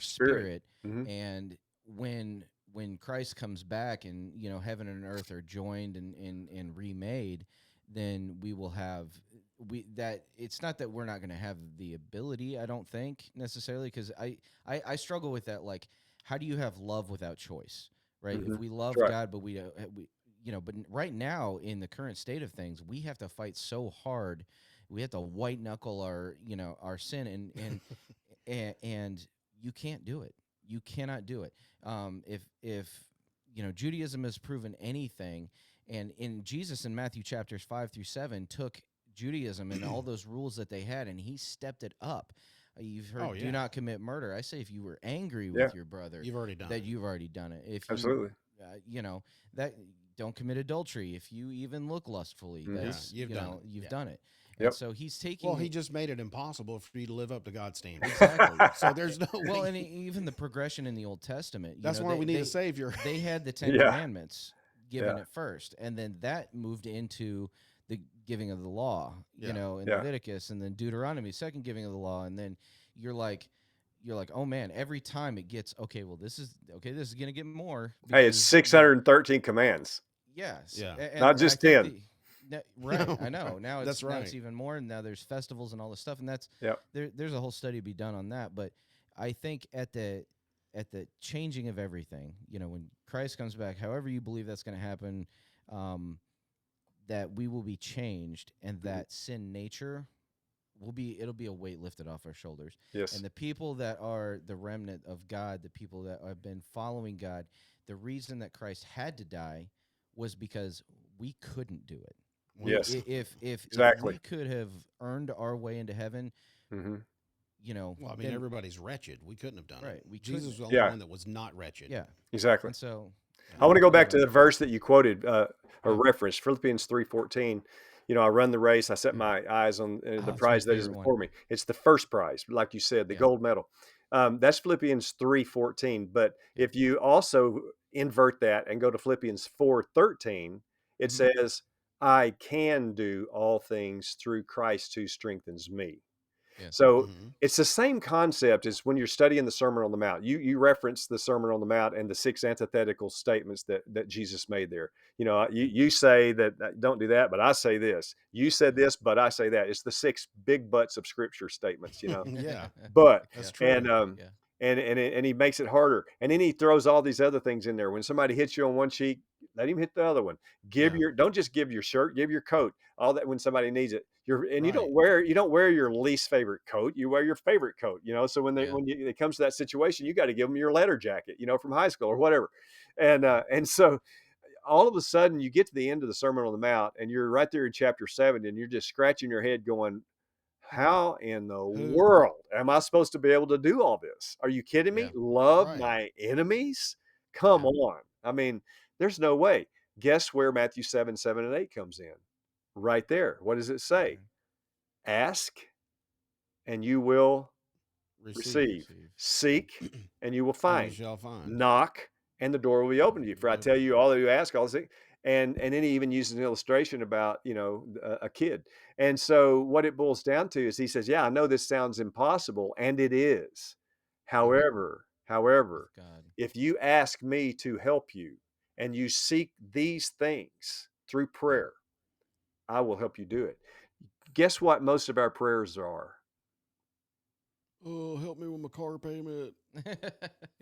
Spirit. spirit, Hmm. and when Christ comes back and heaven and earth are joined and remade, then we will have that. It's not that we're not going to have the ability, I don't think necessarily, because I struggle with that. Like, how do you have love without choice, right? Hmm. If we love That's right. God, but but right now in the current state of things, we have to fight so hard. We have to white knuckle our sin, and you can't do it. You cannot do it. If Judaism has proven anything, and in Jesus in Matthew chapters 5-7 took Judaism and all those rules that they had, and he stepped it up. You've heard, Oh, do yeah. not commit murder. I say, if you were angry Yeah, with your brother, You've already done that it. you've already done it. If you, absolutely. that don't commit adultery. If you even look lustfully, Mhm. that's Yeah, you've done it. you've Yeah. done it. Yep. And so he's taking. Well, he just made it impossible for you to live up to God's standards. Exactly. So there's no Well, way. and even the progression in the Old Testament. That's why we need a savior. They had the Ten Yeah, Commandments given yeah, at first, and then that moved into the giving of the law, Yeah. in yeah. Leviticus, and then Deuteronomy, second giving of the law, and then you're like, oh man, every time it gets okay. Well, this is gonna get more Hey, it's because 613 commands, yes, Yeah. not and I just think 10. right. No, I know now that's now it's right. even more, and now there's festivals and all this stuff, and that's Yeah, there's a whole study to be done on that. But I think at the changing of everything, when Christ comes back, however you believe that's going to happen, that we will be changed, and that sin nature it'll be a weight lifted off our shoulders. yes, And the people that are the remnant of God, the people that have been following God, the reason that Christ had to die was because we couldn't do it. yes, If exactly. we could have earned our way into heaven, Hmm. Well, I mean, then everybody's wretched. We couldn't have done right, it. we Jesus couldn't. was the only Yeah, one that was not wretched. Yeah, exactly. and so I want to go back to um, the verse that you quoted, or yeah, referenced, Philippians 3:14. I run the race. I set my eyes on the it's my prize that is favorite one. before me. It's the first prize, like you said, the Yeah, gold medal. That's Philippians 3:14. But yeah, if you also invert that and go to Philippians 4:13, it hmm says, "I can do all things through Christ who strengthens me." yeah, So Hmm. it's the same concept as when you're studying the Sermon on the Mount. You reference the Sermon on the Mount and the 6 antithetical statements that Jesus made there. You say that don't do that, but I say this. You said yeah, this, but I say that. It's the 6 big butts of Scripture statements. Yeah, But that's and true. yeah, and he makes it harder, and then he throws all these other things in there. When somebody hits you on one cheek, let him hit the other one. Yeah, Don't just give your shirt, give your coat. All that when somebody needs it. You right. don't wear your least favorite coat. You wear your favorite coat. So yeah, it comes to that situation, you got to give them your letter jacket. From high school or whatever. And so all of a sudden you get to the end of the Sermon on the Mount, and you're right there in chapter 7, and you're just scratching your head, going, how in the Who? world am I supposed to be able to do all this? Are you kidding yeah, me? Love Right. my enemies? Come yeah, on. I mean, there's no way. Guess where Matthew 7:7 and 8 comes in? Right there. What does it right say? there. Ask and you will Receive, receive. Receive. Yeah, Seek and you will and you find. shall find. Knock and the door will be open to you. For I Be tell open. you, all that you ask, all this thing. And then he even uses an illustration about, a kid. And so what it boils down to is he says, yeah, I know this sounds impossible, and it is. However, God. if you ask me to help you and you seek these things through prayer, I will help you do it. Guess what most of our prayers are? Oh, help me with my car payment.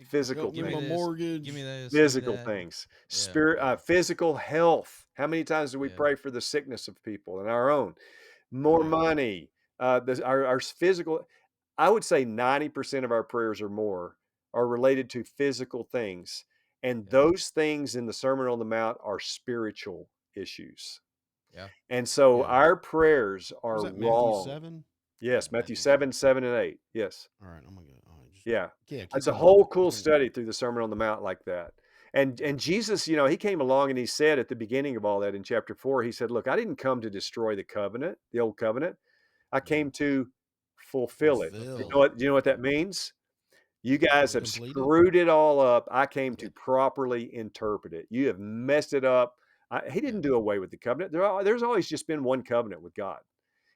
Physical Help me with my things. mortgage. Give me this. Physical give me that. things, Yeah. physical health. How many times do we Yeah. pray for the sickness of people and our own? More money, our physical. I would say 90% of our prayers or more are related to physical things, and Yeah. those things in the Sermon on the Mount are spiritual issues. Yeah. And so Yeah. our prayers Was are that Matthew wrong. 7? Yes, Yeah, Matthew Matthew 7, 7, and 8. Yes. All right, I'm gonna go. All right, Yeah. keep It's a going. whole cool Keep going. study through the Sermon on the Mount like that. And Jesus, he came along and he said at the beginning of all that in chapter 4, he said, look, I didn't come to destroy the covenant, the old covenant. I came to fulfill it. Fulfill. Do you know what that means? You guys have Complete it? screwed it all up. I came to Yeah. properly interpret it. You have messed it up. He didn't do away with the covenant. There's always just been one covenant with God.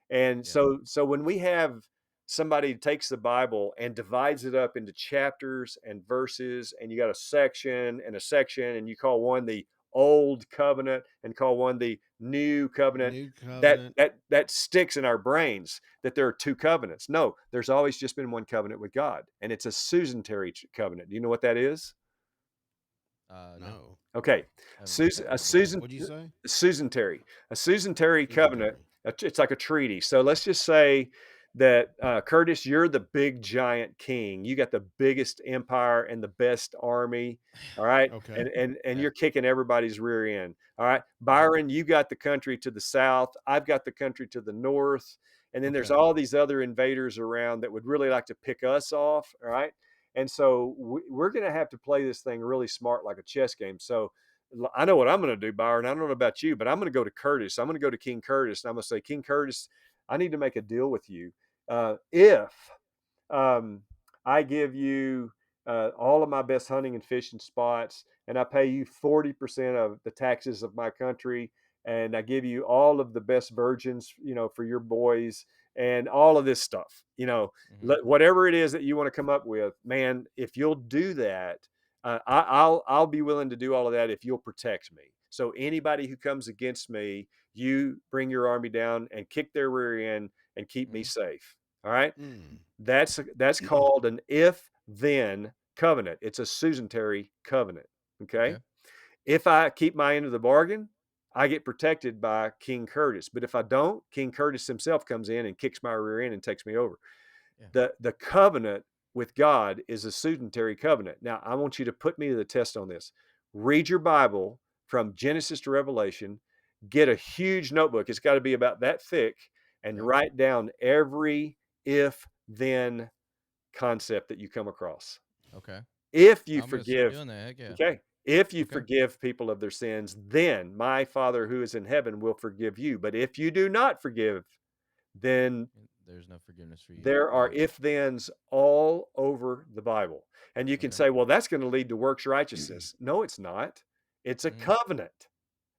And Yeah. so when we have somebody takes the Bible and divides it up into chapters and verses, and you got a section, and you call one the old covenant and call one the new covenant, New that covenant. that sticks in our brains that there are two covenants. No, there's always just been one covenant with God, and it's a Susanary covenant. Do you know what that is? No. Okay. What'd you say? Susanary. A Susanary covenant. Susanary. It's like a treaty. So let's just say that Curtis, you're the big giant king. You got the biggest empire and the best army. All right. Okay. And you're kicking everybody's rear end. All right. Byron, you got the country to the south. I've got the country to the north. And then there's Okay. all these other invaders around that would really like to pick us off. All right. And so we're going to have to play this thing really smart, like a chess game. So I know what I'm going to do, Byron. I don't know about you, but I'm going to go to Curtis. I'm going to go to King Curtis, and I'm going to say, King Curtis, I need to make a deal with you. If I give you all of my best hunting and fishing spots, and I pay you 40% of the taxes of my country, and I give you all of the best virgins, for your boys, and all of this stuff, whatever it is that you want to come up with, man, if you'll do that, I'll be willing to do all of that if you'll protect me. So anybody who comes against me, you bring your army down and kick their rear end and keep me safe. All right. That's called an if-then covenant. It's a Susanary covenant. Okay. If I keep my end of the bargain, I get protected by King Curtis. But if I don't, King Curtis himself comes in and kicks my rear end and takes me over. Yeah. The covenant with God is a Susanary covenant. Now, I want you to put me to the test on this. Read your Bible from Genesis to Revelation. Get a huge notebook. It's got to be about that thick, and write down every if-then concept that you come across. Okay. If you I'm gonna start forgive, doing that. Heck yeah. okay. If you forgive people of their sins, then my Father who is in heaven will forgive you. But if you do not forgive, then there's no forgiveness for you. There are if-thens all over the Bible. And you can say, well, that's going to lead to works righteousness. No, it's not. It's a covenant.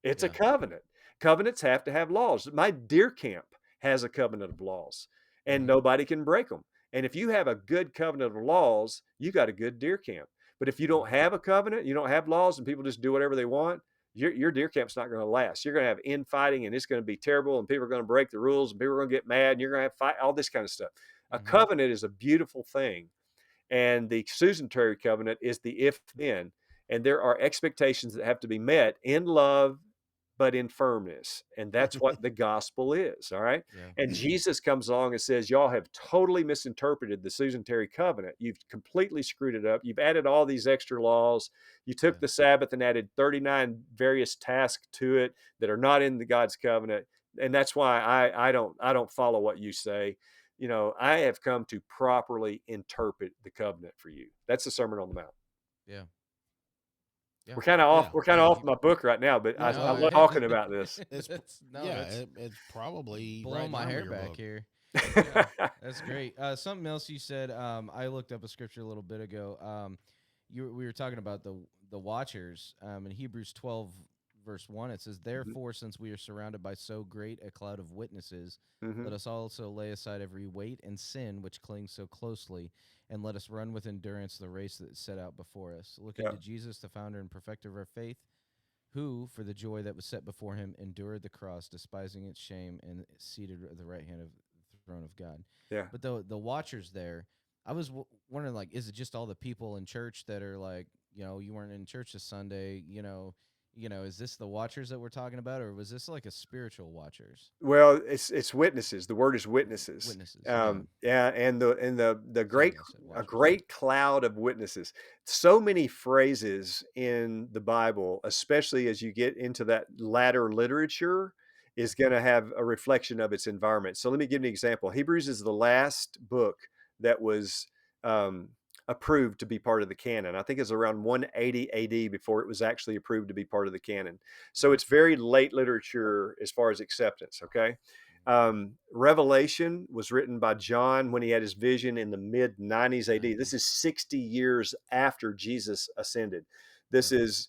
It's a covenant. Covenants have to have laws. My deer camp has a covenant of laws, and nobody can break them. And if you have a good covenant of laws, you got a good deer camp. But if you don't have a covenant, you don't have laws, and people just do whatever they want, your deer camp's not going to last. You're going to have infighting, and it's going to be terrible, and people are going to break the rules, and people are going to get mad, and you're going to have fight, all this kind of stuff. A covenant is a beautiful thing, and the Susanary covenant is the if-then, and there are expectations that have to be met in love, but in firmness. And that's what the gospel is. All right. Yeah. And Jesus comes along and says, y'all have totally misinterpreted the Susanary covenant. You've completely screwed it up. You've added all these extra laws. You took the Sabbath and added 39 various tasks to it that are not in the God's covenant. And that's why I don't follow what you say. I have come to properly interpret the covenant for you. That's the Sermon on the Mount. Yeah. We're kind of off. We're kind of off my book right now, but I love talking about this. It's probably blowing right my hair back book. here. Yeah, that's great. Something else you said. I looked up a scripture a little bit ago. We were talking about the watchers in Hebrews 12, verse 1. It says, "Therefore, since we are surrounded by so great a cloud of witnesses, let us also lay aside every weight and sin which clings so closely, and let us run with endurance the race that is set out before us, looking to Jesus, the founder and perfecter of our faith, who, for the joy that was set before him, endured the cross, despising its shame, and seated at the right hand of the throne of God." Yeah. But the watchers there, I was wondering, like, is it just all the people in church that are like, you weren't in church this Sunday, is this the watchers that we're talking about, or was this like a spiritual watchers? Well, it's witnesses. The word is witnesses. Witnesses, Yeah, and the great Sorry, I said a watchers. great cloud of witnesses. So many phrases in the Bible, especially as you get into that latter literature, is going to have a reflection of its environment. So let me give you an example. Hebrews is the last book that was um, approved to be part of the canon. I think it's around 180 AD before it was actually approved to be part of the canon. So it's very late literature as far as acceptance. Okay. Revelation was written by John when he had his vision in the mid 90s AD. This is 60 years after Jesus ascended. This is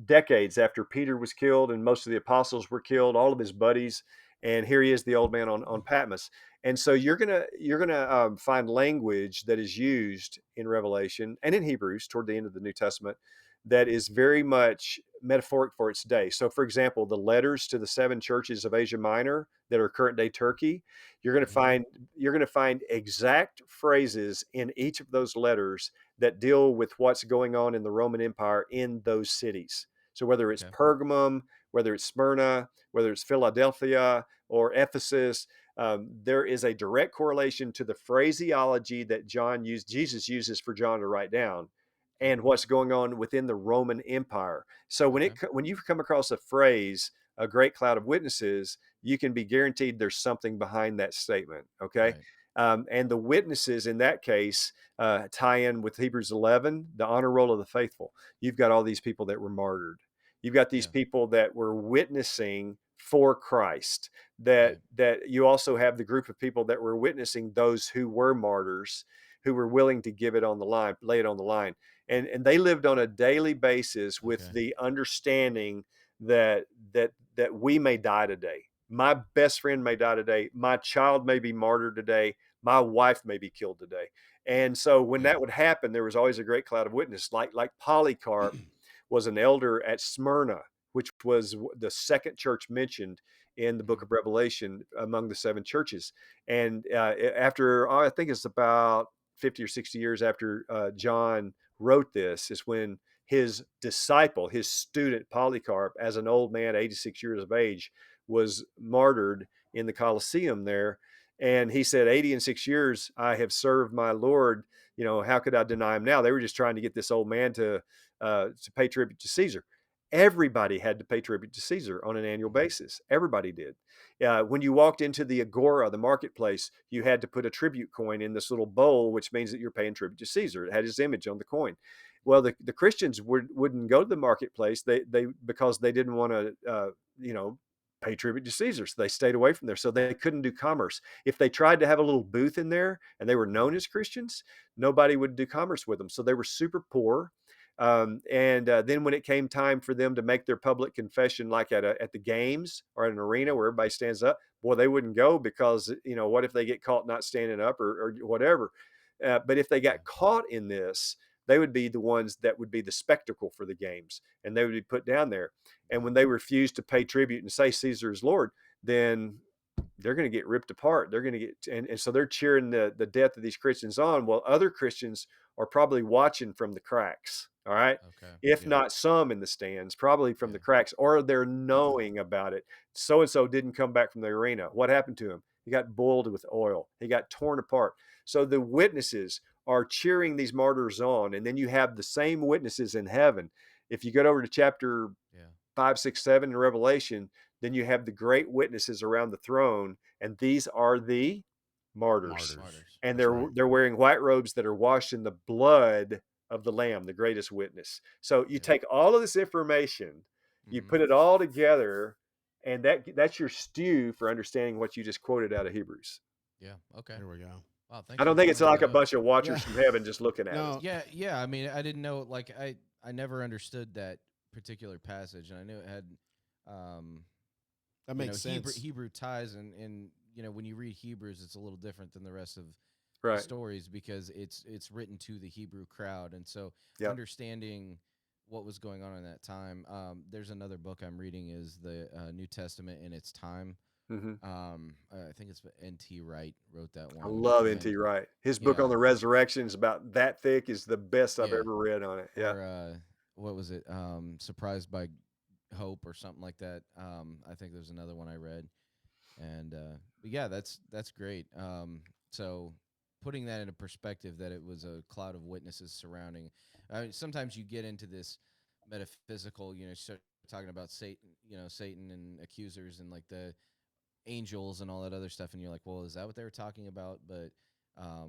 decades after Peter was killed and most of the apostles were killed, all of his buddies, and here he is, the old man on Patmos. And so you're gonna find language that is used in Revelation and in Hebrews toward the end of the New Testament that is very much metaphoric for its day. So, for example, the letters to the 7 churches of Asia Minor that are current day Turkey, you're going to find exact phrases in each of those letters that deal with what's going on in the Roman Empire in those cities. So whether it's Pergamum, whether it's Smyrna, whether it's Philadelphia or Ephesus, there is a direct correlation to the phraseology that Jesus uses for John to write down, and what's going on within the Roman Empire. So when you come across a phrase, a great cloud of witnesses, you can be guaranteed there's something behind that statement. Okay. Right. And the witnesses in that case tie in with Hebrews 11, the honor roll of the faithful. You've got all these people that were martyred. You've got these people that were witnessing for Christ. That you also have the group of people that were witnessing those who were martyrs, who were willing to give it on the line, lay it on the line. And they lived on a daily basis with the understanding that we may die today. My best friend may die today. My child may be martyred today. My wife may be killed today. And so when that would happen, there was always a great cloud of witness. Like Polycarp was an elder at Smyrna, which was the second church mentioned in the book of Revelation among the 7 churches. And after, I think it's about 50 or 60 years after John wrote this, is when his disciple, his student Polycarp, as an old man, 86 years of age, was martyred in the Colosseum there. And he said, 86 years I have served my Lord. How could I deny him now? They were just trying to get this old man to pay tribute to Caesar. Everybody had to pay tribute to Caesar on an annual basis. Everybody did. When you walked into the agora, the marketplace, you had to put a tribute coin in this little bowl, which means that you're paying tribute to Caesar. It had his image on the coin. Well, the Christians wouldn't go to the marketplace because they didn't want to pay tribute to Caesar. So they stayed away from there. So they couldn't do commerce. If they tried to have a little booth in there and they were known as Christians, nobody would do commerce with them. So they were super poor. Then when it came time for them to make their public confession, like at the games or at an arena where everybody stands up, boy, they wouldn't go because, what if they get caught not standing up or whatever? But if they got caught in this, they would be the ones that would be the spectacle for the games, and they would be put down there. And when they refused to pay tribute and say Caesar is Lord, then they're going to get ripped apart. They're going to get, and so they're cheering the death of these Christians on, while other Christians are probably watching from the cracks. All right. If not some in the stands, probably from the cracks, or they're knowing about it. So-and-so didn't come back from the arena. What happened to him? He got boiled with oil. He got torn apart. So the witnesses are cheering these martyrs on. And then you have the same witnesses in heaven. If you go over to chapter 5, 6, 7 in Revelation, then you have the great witnesses around the throne. And these are the martyrs. And they're wearing white robes that are washed in the blood of the Lamb, the greatest witness. So you take all of this information, you put it all together, and that's your stew for understanding what you just quoted out of Hebrews. Yeah. Okay. There we go. Wow, I don't think it's like a bunch of watchers from heaven just looking at us. Yeah. I mean, I didn't know. Like, I never understood that particular passage, and I knew it had, That makes sense. Hebrew ties, and when you read Hebrews, it's a little different than the rest of the Right. stories because it's written to the Hebrew crowd, and so Yep. understanding what was going on in that time. There's another book I'm reading is the New Testament in its time. hmm I think it's N.T. Wright wrote that one. I love and N.T. Wright. His book yeah, on the resurrection is about that thick. Is the best I've yeah. ever read on it. Yeah. Or what was it? Surprised by Hope or something like that. I think there's another one I read, and but yeah, that's great. So putting that into perspective, that it was a cloud of witnesses surrounding. I mean, sometimes you get into this metaphysical, start talking about Satan and accusers and like the angels and all that other stuff, and you're like, well, is that what they were talking about? But I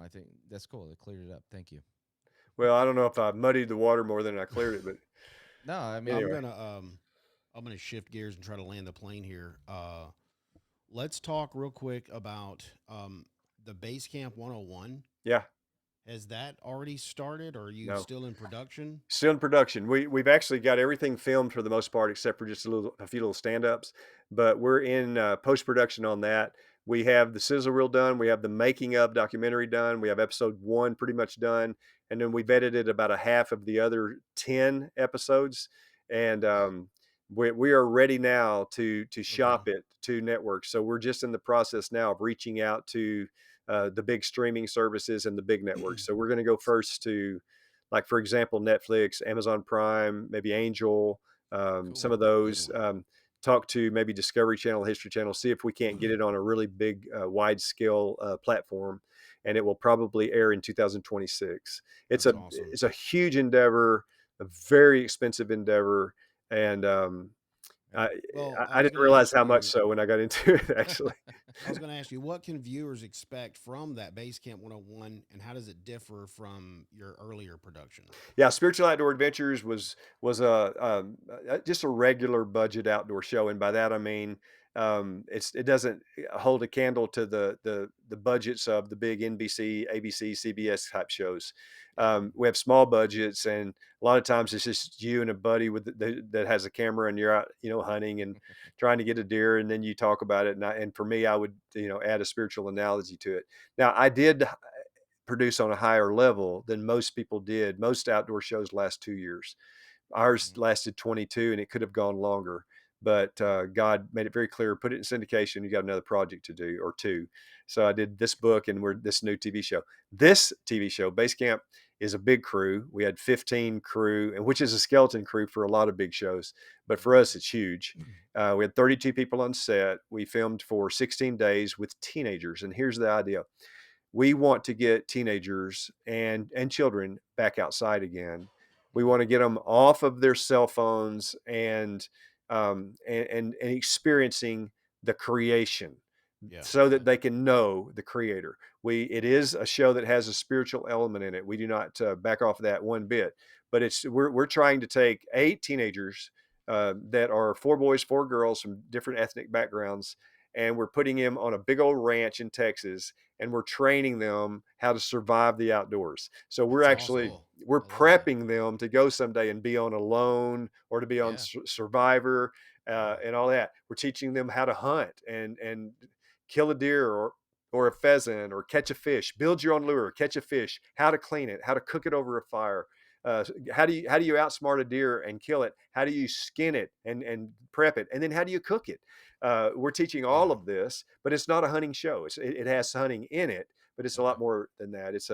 think that's cool. It cleared it up. Thank you. Well, I don't know if I muddied the water more than I cleared it, but No, I mean, anyway. I'm gonna shift gears and try to land the plane here. Let's talk real quick about the Basecamp 101. Yeah. Has that already started, or are you No. still in production? Still in production. We've actually got everything filmed for the most part, except for just a few little stand-ups. But we're in post-production on that. We have the sizzle reel done. We have the making of documentary done. We have episode 1 pretty much done, and then we've edited about a half of the other 10 episodes. And we are ready now to shop it to networks. So we're just in the process now of reaching out to the big streaming services and the big networks. So we're going to go first to, like, for example, Netflix, Amazon Prime, maybe Angel, some of those. Talk to maybe Discovery Channel, History Channel, see if we can't get it on a really big, wide scale platform, and it will probably air in 2026. That's awesome. It's a huge endeavor, a very expensive endeavor, and I didn't realize how much so when I got into it, actually. I was going to ask you, what can viewers expect from that Basecamp 101, and how does it differ from your earlier production? Yeah, Spiritual Outdoor Adventures was just a regular budget outdoor show, and by that I mean it doesn't hold a candle to the budgets of the big NBC, ABC, CBS type shows. We have small budgets, and a lot of times it's just you and a buddy that has a camera, and you're out, hunting and trying to get a deer, and then you talk about it. And for me, I would add a spiritual analogy to it. Now, I did produce on a higher level than most people did. Most outdoor shows last 2 years. Ours lasted 22, and it could have gone longer. But God made it very clear, put it in syndication, you got another project to do, or 2. So I did this book and this new TV show. This TV show, Basecamp, is a big crew. We had 15 crew, and which is a skeleton crew for a lot of big shows. But for us, it's huge. We had 32 people on set. We filmed for 16 days with teenagers. And here's the idea. We want to get teenagers and children back outside again. We want to get them off of their cell phones and experiencing the creation, so that they can know the creator. It is a show that has a spiritual element in it. We do not back off of that one bit, but we're trying to take 8 teenagers that are 4 boys, 4 girls from different ethnic backgrounds, and we're putting them on a big old ranch in Texas, and we're training them how to survive the outdoors. So we're prepping them to go someday and be on Alone, or to be on Survivor, and all that. We're teaching them how to hunt and kill a deer or a pheasant, or catch a fish, build your own lure, catch a fish, how to clean it, how to cook it over a fire. How do you outsmart a deer and kill it? How do you skin it and prep it? And then how do you cook it? We're teaching all of this, but it's not a hunting show. It has hunting in it, but it's a lot more than that. It's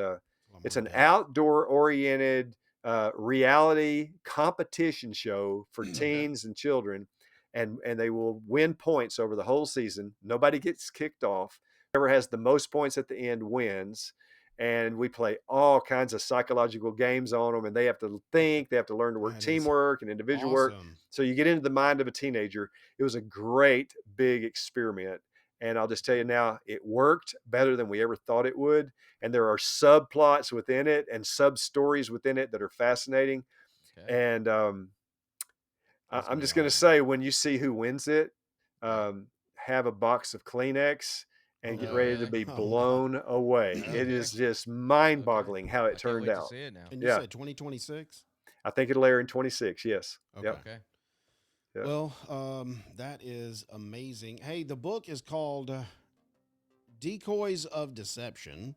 an outdoor oriented reality competition show for teens and children, and they will win points over the whole season. Nobody gets kicked off. Whoever has the most points at the end wins. And we play all kinds of psychological games on them, and they have to think, they have to learn to work teamwork and individual work. So you get into the mind of a teenager. It was a great big experiment. And I'll just tell you now, it worked better than we ever thought it would. And there are subplots within it and sub stories within it that are fascinating. Okay. And I'm just going to say, when you see who wins it, have a box of Kleenex and get ready to be blown away. It is just mind-boggling how it turned out. And you said 2026? I think it'll air in 26. Yes. Okay. Yep. Okay. Yeah. Well, that is amazing. Hey, the book is called Decoys of Deception,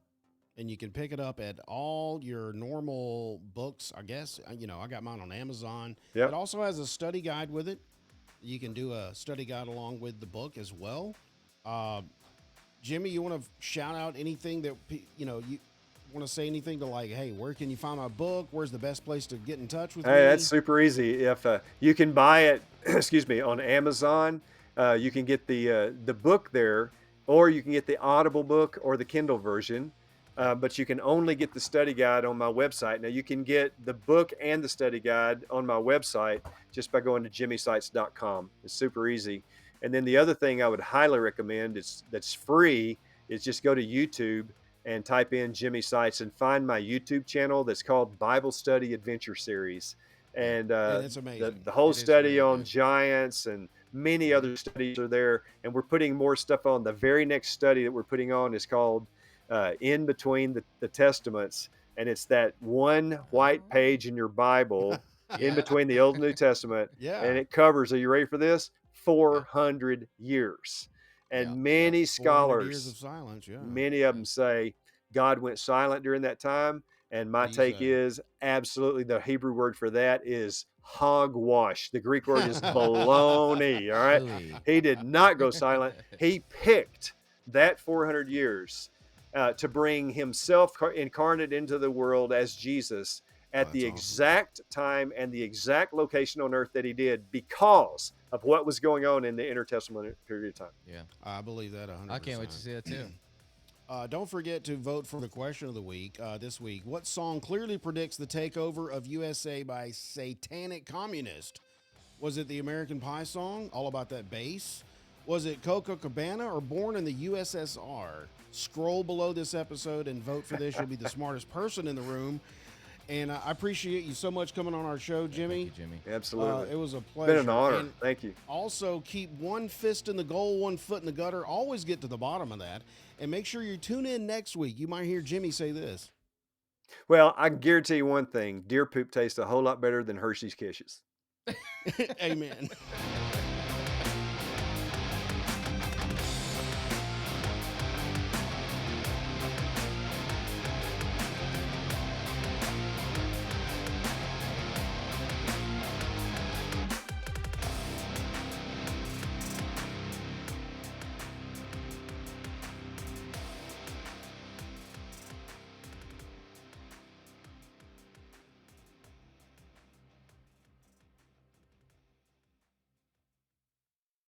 and you can pick it up at all your normal books, I guess. I got mine on Amazon. Yep. It also has a study guide with it. You can do a study guide along with the book as well. Jimmy, you want to shout out anything that, you want to say anything to, like, hey, where can you find my book? Where's the best place to get in touch with me? Hey, that's super easy. If you can buy it, excuse me, on Amazon, you can get the book there, or you can get the Audible book or the Kindle version. But you can only get the study guide on my website. Now, you can get the book and the study guide on my website just by going to jimmysites.com. It's super easy. And then the other thing I would highly recommend that's free is just go to YouTube and type in Jimmy Sites and find my YouTube channel that's called Bible Study Adventure Series. And it's amazing. the whole It is study really on good. giants and many other studies are there. And we're putting more stuff on. The very next study that we're putting on is called In Between the Testaments. And it's that one white page in your Bible in between the Old and New Testament. Yeah. And it covers, are you ready for this? 400 years. And Yeah. many 400 years scholars, of silence. Yeah. many of them say God went silent during that time. And my What do you take say? is absolutely the Hebrew word for that is hogwash. The Greek word is baloney. All right. Ooh. He did not go silent. He picked that 400 years to bring himself incarnate into the world as Jesus at the That's awesome. exact time and the exact location on earth that he did because of what was going on in the intertestamental period of time. Yeah. I believe that 100%. I can't wait to see that too. Don't forget to vote for the question of the week this week. What song clearly predicts the takeover of USA by satanic communists? Was it the American Pie song, all about that bass? Was it Coco Cabana or Born in the USSR? Scroll below this episode and vote for this. You'll be the smartest person in the room. And I appreciate you so much coming on our show, Jimmy. Thank you, Jimmy. Absolutely. It was a It's pleasure. been an honor. And Thank you. also, keep one fist in the goal, one foot in the gutter. Always get to the bottom of that. And make sure you tune in next week. You might hear Jimmy say this. Well, I can guarantee you one thing: deer poop tastes a whole lot better than Hershey's Kisses. Amen.